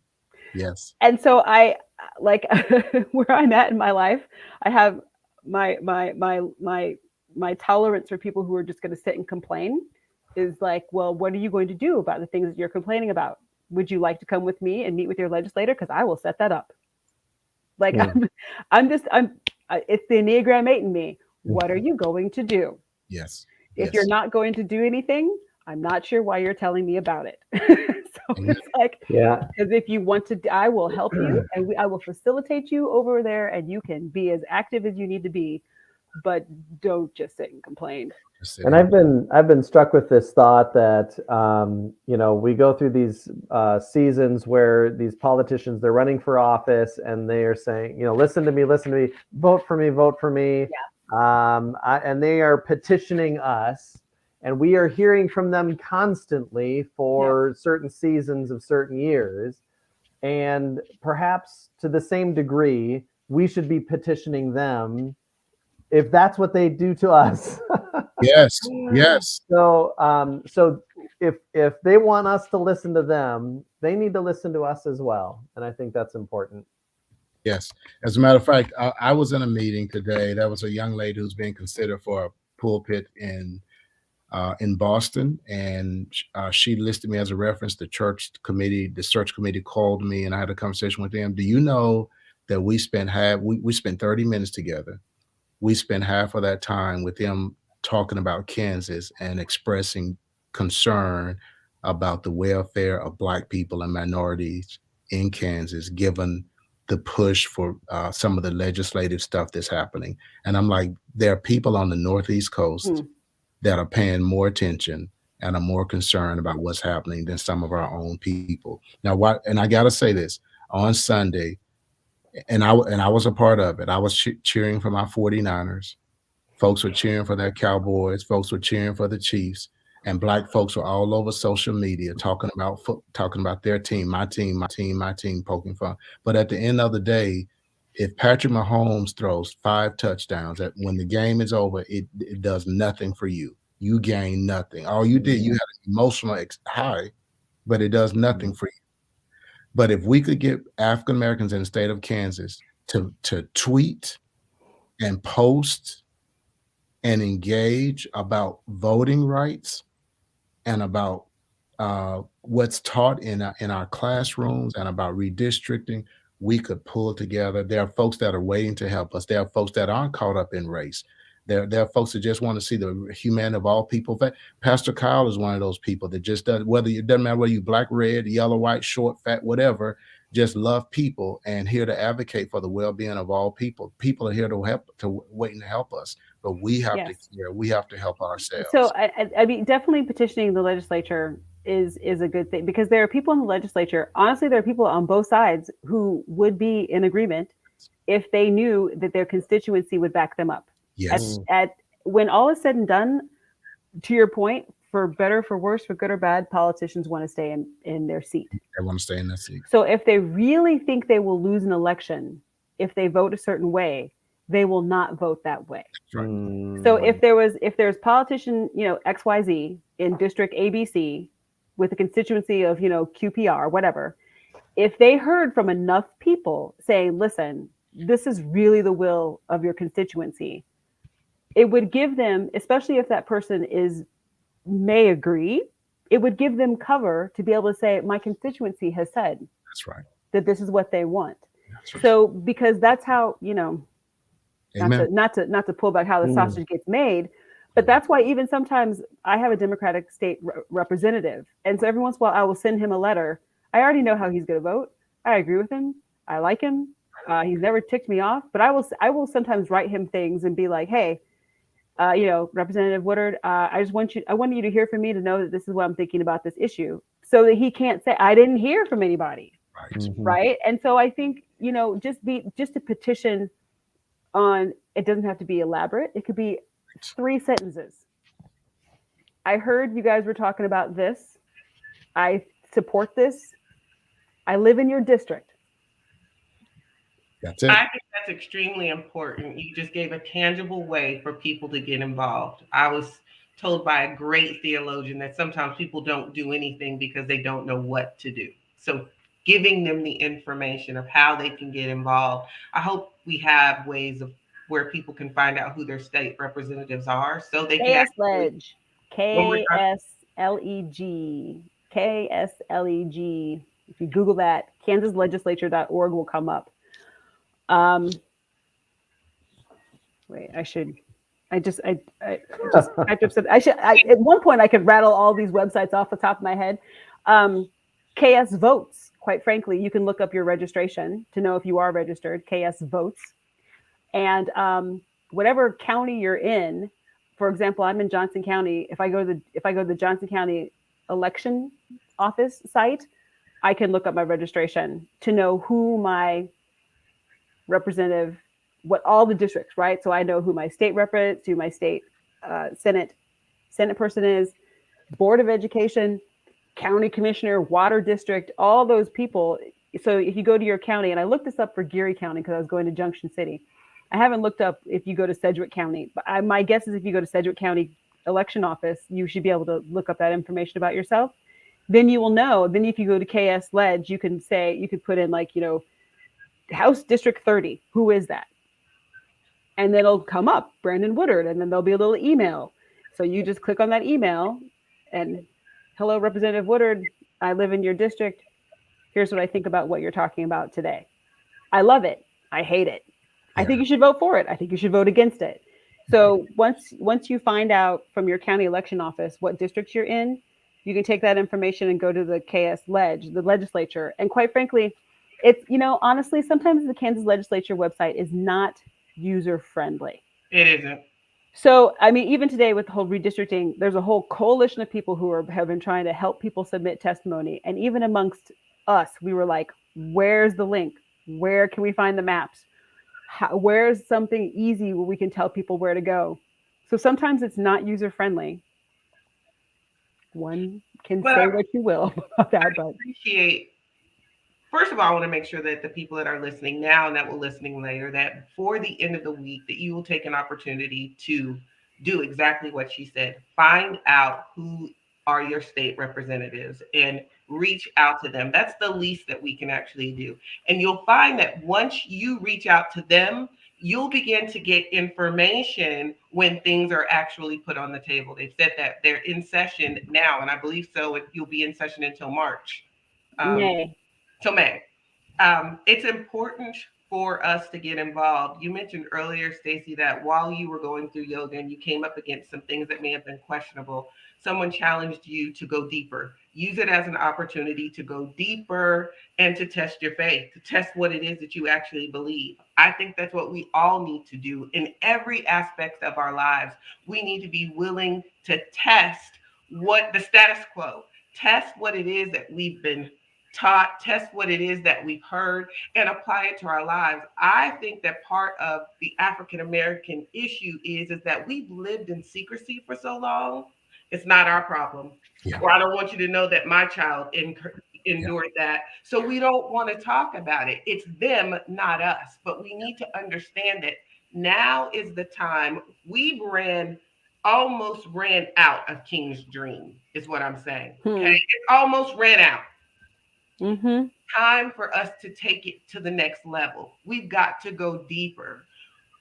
[SPEAKER 1] Yes.
[SPEAKER 5] And so I like where I'm at in my life, I have my tolerance for people who are just going to sit and complain is like, well, what are you going to do about the things that you're complaining about? Would you like to come with me and meet with your legislator? Because I will set that up. Like, yeah. It's the Enneagram 8 in me. What are you going to do?
[SPEAKER 1] Yes.
[SPEAKER 5] If you're not going to do anything, I'm not sure why you're telling me about it. So it's like, yeah, because if you want to, I will help you, and I will facilitate you over there, and you can be as active as you need to be, but don't just sit and complain.
[SPEAKER 4] And I've been struck with this thought that we go through these seasons where these politicians, they're running for office and they are saying, listen to me, vote for me. Yeah. And they are petitioning us, and we are hearing from them constantly for certain seasons of certain years. And perhaps to the same degree, we should be petitioning them if that's what they do to us.
[SPEAKER 1] Yes. Yes.
[SPEAKER 4] So if they want us to listen to them, they need to listen to us as well. And I think that's important.
[SPEAKER 1] Yes. As a matter of fact, I was in a meeting today. There was a young lady who's being considered for a pulpit in Boston, and she listed me as a reference. The search committee called me, and I had a conversation with them. Do you know that we spent 30 minutes together? We spent half of that time with them talking about Kansas and expressing concern about the welfare of Black people and minorities in Kansas, given the push for some of the legislative stuff that's happening. And I'm like, there are people on the Northeast coast that are paying more attention and are more concerned about what's happening than some of our own people. Now, and I got to say this, on Sunday, and I was a part of it. I was cheering for my 49ers. Folks were cheering for their Cowboys. Folks were cheering for the Chiefs. And Black folks were all over social media talking about their team, my team, my team, my team, poking fun. But at the end of the day, if Patrick Mahomes throws 5 touchdowns, when the game is over, it does nothing for you. You gain nothing. All you did, you had an emotional high, but it does nothing for you. But if we could get African Americans in the state of Kansas to tweet and post and engage about voting rights and about what's taught in our classrooms and about redistricting, we could pull together. There are folks that are waiting to help us. There are folks that aren't caught up in race. There are folks that just want to see the humanity of all people. Pastor Kyle is one of those people that just does, it doesn't matter whether you black, red, yellow, white, short, fat, whatever, just love people and here to advocate for the well-being of all people. People are here waiting to help us, but we have to care. We have to help ourselves.
[SPEAKER 5] So I mean, definitely petitioning the legislature is a good thing, because there are people in the legislature. Honestly, there are people on both sides who would be in agreement if they knew that their constituency would back them up.
[SPEAKER 1] Yes.
[SPEAKER 5] When all is said and done, to your point, for better, for worse, for good or bad, politicians want to stay in their seat.
[SPEAKER 1] They want to stay in their seat.
[SPEAKER 5] So if they really think they will lose an election, if they vote a certain way, they will not vote that way.
[SPEAKER 1] That's right.
[SPEAKER 5] So if there's politician, XYZ in district ABC with a constituency of, QPR, whatever, if they heard from enough people saying, listen, this is really the will of your constituency, it would give them, especially if that person may agree, it would give them cover to be able to say, my constituency has said
[SPEAKER 1] that's right,
[SPEAKER 5] that this is what they want.
[SPEAKER 1] Right.
[SPEAKER 5] So because that's how, not to pull back how the sausage gets made, but that's why even sometimes I have a Democratic state representative. And so every once in a while I will send him a letter. I already know how he's going to vote. I agree with him. I like him. He's never ticked me off, but I will sometimes write him things and be like, hey, Representative Woodard, I want you to hear from me to know that this is what I'm thinking about this issue, so that he can't say I didn't hear from anybody.
[SPEAKER 1] Right.
[SPEAKER 5] Right. And so I think, just a petition on, it doesn't have to be elaborate. It could be 3 sentences. I heard you guys were talking about this. I support this. I live in your district.
[SPEAKER 1] That's it.
[SPEAKER 2] I think that's extremely important. You just gave a tangible way for people to get involved. I was told by a great theologian that sometimes people don't do anything because they don't know what to do. So giving them the information of how they can get involved. I hope we have ways of where people can find out who their state representatives are, so they can
[SPEAKER 5] KSLEG, KSLEG. If you Google that, kansaslegislature.org will come up. Wait, I just typed up something. At one point I could rattle all these websites off the top of my head. KS Votes, quite frankly, you can look up your registration to know if you are registered. KS Votes. And whatever county you're in, for example, I'm in Johnson County. If I go to the Johnson County election office site, I can look up my registration to know who my representative, what all the districts, right? So I know who my state rep is, who my state Senate person is, Board of Education, county commissioner, water district, all those people. So if you go to your county, and I looked this up for Geary County because I was going to Junction City. I haven't looked up if you go to Sedgwick County, but my guess is if you go to Sedgwick County election office, you should be able to look up that information about yourself. Then you will know. Then if you go to KS Ledge, you could put in House District 30. Who is that? And then it'll come up, Brandon Woodard, and then there'll be a little email. So you just click on that email and, hello, Representative Woodard, I live in your district. Here's what I think about what you're talking about today. I love it. I hate it. I think you should vote for it. I think you should vote against it. So once you find out from your county election office what districts you're in, you can take that information and go to the KS Ledge, the legislature. And quite frankly, It's, honestly, sometimes the Kansas legislature website is not user friendly.
[SPEAKER 2] It isn't.
[SPEAKER 5] So, I mean, even today with the whole redistricting, there's a whole coalition of people who have been trying to help people submit testimony. And even amongst us, we were like, where's the link? Where can we find the maps? Where's something easy where we can tell people where to go? So sometimes it's not user friendly. One can say what you will about that, but
[SPEAKER 2] appreciate. First of all, I want to make sure that the people that are listening now and that will listening later, that before the end of the week, that you will take an opportunity to do exactly what she said. Find out who are your state representatives and reach out to them. That's the least that we can actually do. And you'll find that once you reach out to them, you'll begin to get information when things are actually put on the table. They've said that they're in session now, and I believe so. You'll be in session until March.
[SPEAKER 5] May.
[SPEAKER 2] Till May. It's important for us to get involved. You mentioned earlier, Stacey, that while you were going through yoga and you came up against some things that may have been questionable, someone challenged you to go deeper. Use it as an opportunity to go deeper and to test your faith, to test what it is that you actually believe. I think that's what we all need to do in every aspect of our lives. We need to be willing to test what the status quo, test what it is that we've been taught, test what it is that we've heard, and apply it to our lives. I think that part of the African American issue is that we've lived in secrecy for so long. It's not our problem.
[SPEAKER 1] Yeah.
[SPEAKER 2] Or I don't want you to know that my child endured that. So we don't want to talk about it. It's them, not us. But we need to understand that now is the time. We almost ran out of King's dream, is what I'm saying. Okay. It almost ran out.
[SPEAKER 5] Mm-hmm.
[SPEAKER 2] Time for us to take it to the next level. We've got to go deeper.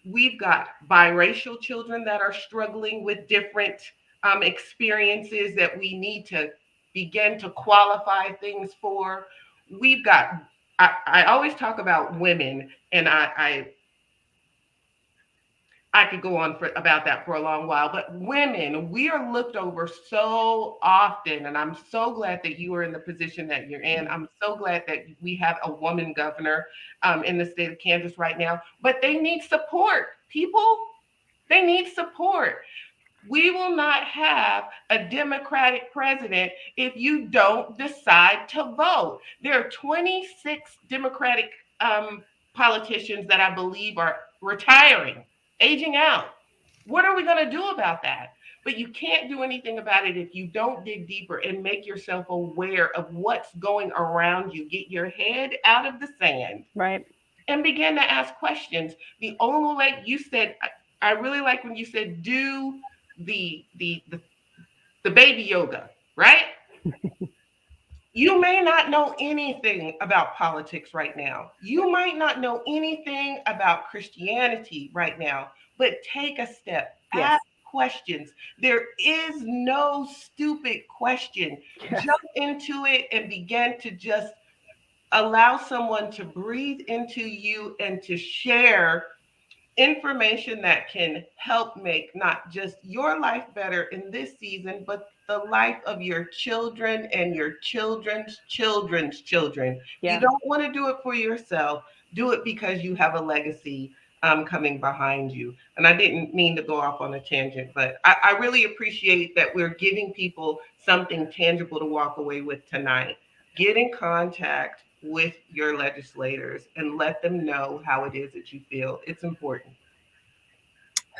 [SPEAKER 2] We've got biracial children that are struggling with different experiences that we need to begin to qualify things for. We've got, I always talk about women, and I could go on about that for a long while, but women, we are looked over so often, and I'm so glad that you are in the position that you're in. I'm so glad that we have a woman governor in the state of Kansas right now, but they need support. People, they need support. We will not have a Democratic president if you don't decide to vote. There are 26 Democratic politicians that I believe are retiring, aging out. What are we going to do about that? But you can't do anything about it if you don't dig deeper and make yourself aware of what's going around you. Get your head out of the sand.
[SPEAKER 5] Right.
[SPEAKER 2] And begin to ask questions. The only way you said, I really like when you said, do the baby yoga, right? You may not know anything about politics right now. You might not know anything about Christianity right now, but take a step.
[SPEAKER 5] Yes.
[SPEAKER 2] Ask questions. There is no stupid question.
[SPEAKER 5] Yes.
[SPEAKER 2] Jump into it and begin to just allow someone to breathe into you and to share information that can help make not just your life better in this season, but the life of your children and your children's children's children.
[SPEAKER 5] Yeah.
[SPEAKER 2] You don't want to do it for yourself. Do it because you have a legacy coming behind you. And I didn't mean to go off on a tangent, but I really appreciate that we're giving people something tangible to walk away with tonight. Get in contact with your legislators and let them know how it is that you feel. It's important.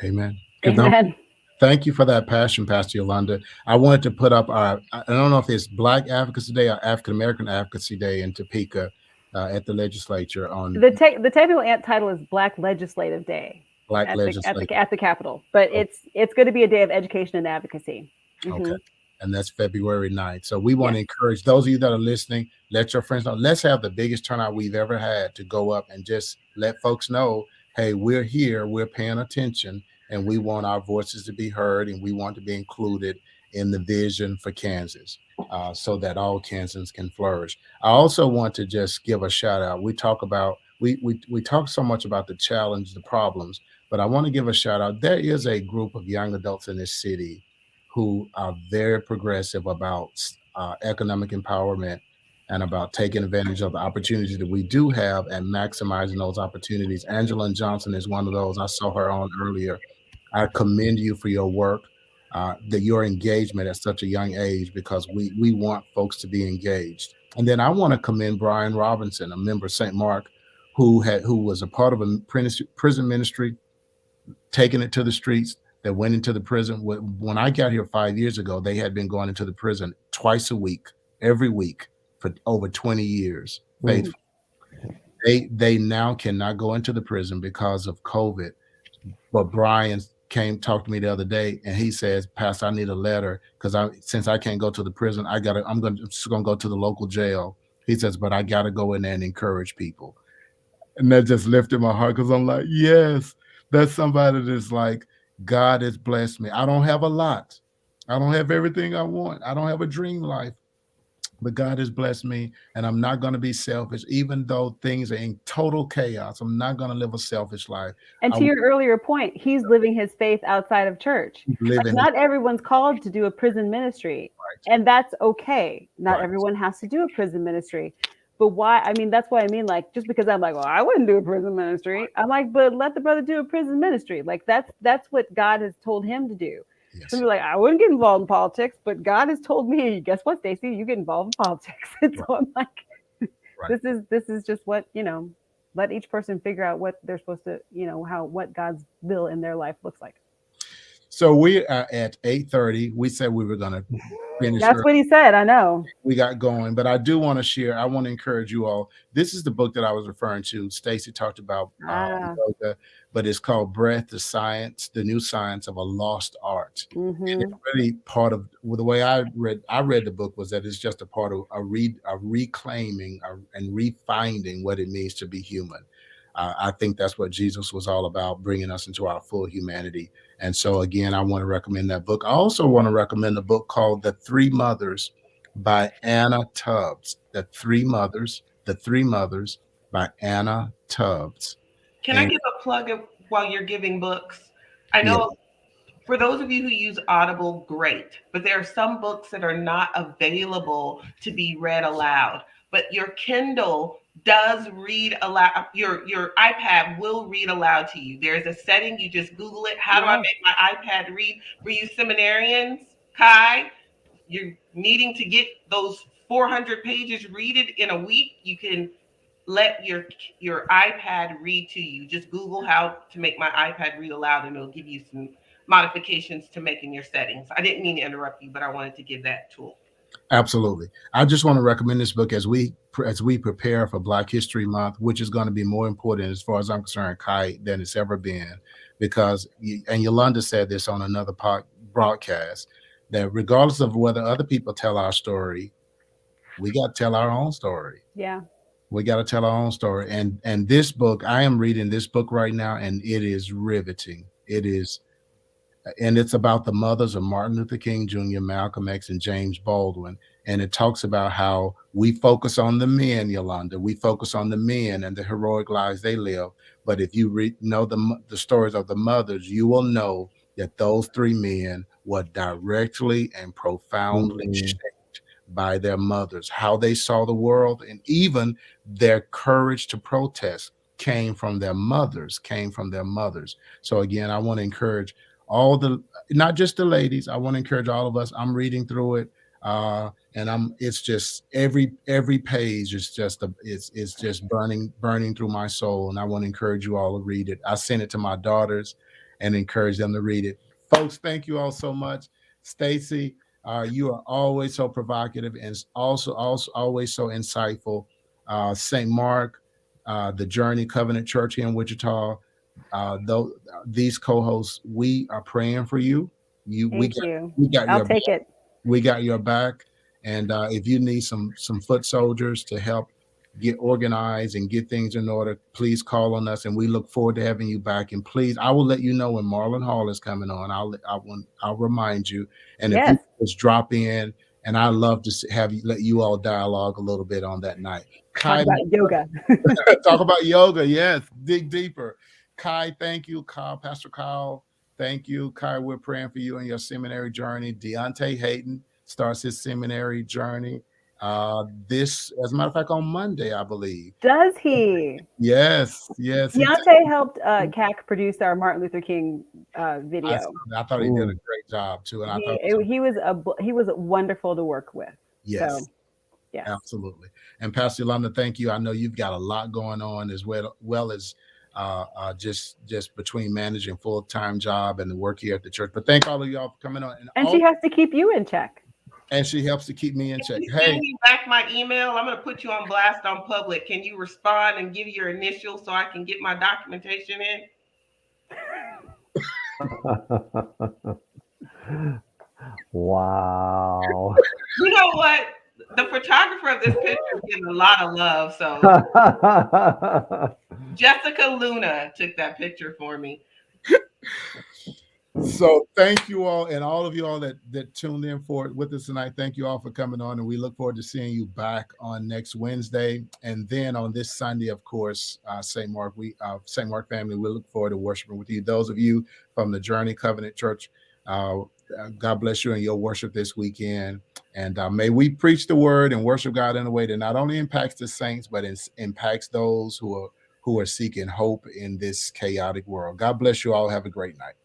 [SPEAKER 1] Amen.
[SPEAKER 5] Amen.
[SPEAKER 1] Thank you for that passion, Pastor Yolanda. I wanted to put up I don't know if it's Black Advocacy Day or African American Advocacy Day in Topeka at the legislature on
[SPEAKER 5] the technical title is Black Legislative Day.
[SPEAKER 1] Black
[SPEAKER 5] at
[SPEAKER 1] Legislative
[SPEAKER 5] at the Capitol, but it's going to be a day of education and advocacy. Mm-hmm.
[SPEAKER 1] Okay. And that's February 9th. So we want to encourage those of you that are listening, let your friends know. Let's have the biggest turnout we've ever had to go up and just let folks know, hey, we're here, we're paying attention, and we want our voices to be heard, and we want to be included in the vision for Kansas so that all Kansans can flourish. I also want to just give a shout out. We talk so much about the challenge, the problems, but I want to give a shout out. There is a group of young adults in this city who are very progressive about economic empowerment and about taking advantage of the opportunities that we do have and maximizing those opportunities. Angela Johnson is one of those. I saw her on earlier. I commend you for your work, your engagement at such a young age, because we want folks to be engaged. And then I want to commend Brian Robinson, a member of St. Mark, who was a part of a prison ministry, taking it to the streets, that went into the prison. When I got here 5 years ago, they had been going into the prison twice a week, every week for over 20 years. Faithful. They now cannot go into the prison because of COVID. But Brian talked to me the other day, and he says, Pastor, I need a letter, because since I can't go to the prison, I'm just gonna go to the local jail. He says, but I gotta go in there and encourage people. And that just lifted my heart, because I'm like, yes, that's somebody that's like, God has blessed me. I don't have a lot. I don't have everything I want. I don't have a dream life. But God has blessed me, and I'm not going to be selfish, even though things are in total chaos. I'm not going to live a selfish life.
[SPEAKER 5] And to your earlier point, he's living his faith outside of church. Like, not everyone's called to do a prison ministry, right. And that's okay. Not right. Everyone has to do a prison ministry. But why? I mean, that's what I mean. Like, just because I'm like, well, I wouldn't do a prison ministry. Right. I'm like, but let the brother do a prison ministry. Like, that's what God has told him to do. Yes. Some people are like, I wouldn't get involved in politics, but God has told me, guess what, Stacey, you get involved in politics. And so I'm like, right. This is just what, let each person figure out what they're supposed to, what God's will in their life looks like.
[SPEAKER 1] So we are at 8:30. We said we were going to finish.
[SPEAKER 5] That's what he said. I know.
[SPEAKER 1] We got going, but I do want to share. I want to encourage you all. This is the book that I was referring to. Stacey talked about yoga, but it's called Breath, the New Science of a Lost Art. Mm-hmm. And it's really part of the way I read the book was that it's just a part of a reclaiming and refinding what it means to be human. I think that's what Jesus was all about, bringing us into our full humanity. And so, again, I want to recommend that book. I also want to recommend the book called The Three Mothers by Anna Tubbs. The Three Mothers by Anna Tubbs.
[SPEAKER 2] Can I give a plug while you're giving books? I know for those of you who use Audible, great. But there are some books that are not available to be read aloud. But your Kindle does read aloud. Your iPad will read aloud to you. There's a setting, you just Google it. How do I make my iPad read? For you seminarians, Kai, you're needing to get those 400 pages read it in a week. You can let your iPad read to you. Just Google how to make my iPad read aloud, and it'll give you some modifications to make in your settings. I didn't mean to interrupt you, but I wanted to give that tool.
[SPEAKER 1] Absolutely. I just want to recommend this book as we prepare for Black History Month, which is going to be more important, as far as I'm concerned, Kai, than it's ever been, because, and Yolanda said this on another broadcast, that regardless of whether other people tell our story, we got to tell our own story.
[SPEAKER 5] Yeah.
[SPEAKER 1] We got to tell our own story. And this book, I am reading this book right now, and it is riveting. It is. And it's about the mothers of Martin Luther King Jr., Malcolm X, and James Baldwin. And it talks about how we focus on the men, Yolanda. We focus on the men and the heroic lives they live. But if you know the stories of the mothers, you will know that those three men were directly and profoundly shaped by their mothers. How they saw the world, and even their courage to protest came from their mothers, So again, I want to encourage not just the ladies. I want to encourage all of us. I'm reading through it, and it's just every page is just it's just burning through my soul. And I want to encourage you all to read it. I sent it to my daughters and encourage them to read it. Folks, thank you all so much. Stacey, you are always so provocative and also always so insightful. St. Mark, the Journey Covenant Church here in Wichita. Though these co-hosts, we are praying for you. We got
[SPEAKER 5] I'll take it.
[SPEAKER 1] We got your back. And if you need some foot soldiers to help get organized and get things in order, please call on us. And we look forward to having you back. And please, I will let you know when Marlon Hall is coming on. I'll remind you. And if you just drop in, and I love to let you all dialogue a little bit on that night.
[SPEAKER 5] Talk about yoga.
[SPEAKER 1] Talk about yoga. Yes, dig deeper. Kai, thank you. Pastor Kyle, thank you. Kai, we're praying for you in your seminary journey. Deontay Hayden starts his seminary journey. This, as a matter of fact, on Monday, I believe.
[SPEAKER 5] Does he?
[SPEAKER 1] Yes.
[SPEAKER 5] Deontay helped CAC produce our Martin Luther King video.
[SPEAKER 1] I thought he did a great job too, and I thought
[SPEAKER 5] he was wonderful to work with.
[SPEAKER 1] Yes.
[SPEAKER 5] So, yes.
[SPEAKER 1] Absolutely. And Pastor Yolanda, thank you. I know you've got a lot going on as well as just between managing full-time job and the work here at the church. But thank all of y'all for coming on.
[SPEAKER 5] And she has to keep you in check.
[SPEAKER 1] And she helps to keep me in check.
[SPEAKER 2] Hey, send me back my email. I'm going to put you on blast on public. Can you respond and give your initials so I can get my documentation in?
[SPEAKER 4] Wow.
[SPEAKER 2] You know what? The photographer of this picture is getting a lot of love. So Jessica Luna took that picture for me.
[SPEAKER 1] So thank you all, and all of you all that tuned in with us tonight. Thank you all for coming on, and we look forward to seeing you back on next Wednesday, and then on this Sunday, of course, St. Mark family. We look forward to worshiping with you. Those of you from the Journey Covenant Church, God bless you in your worship this weekend, and may we preach the word and worship God in a way that not only impacts the saints, but impacts those who are seeking hope in this chaotic world. God bless you all. Have a great night.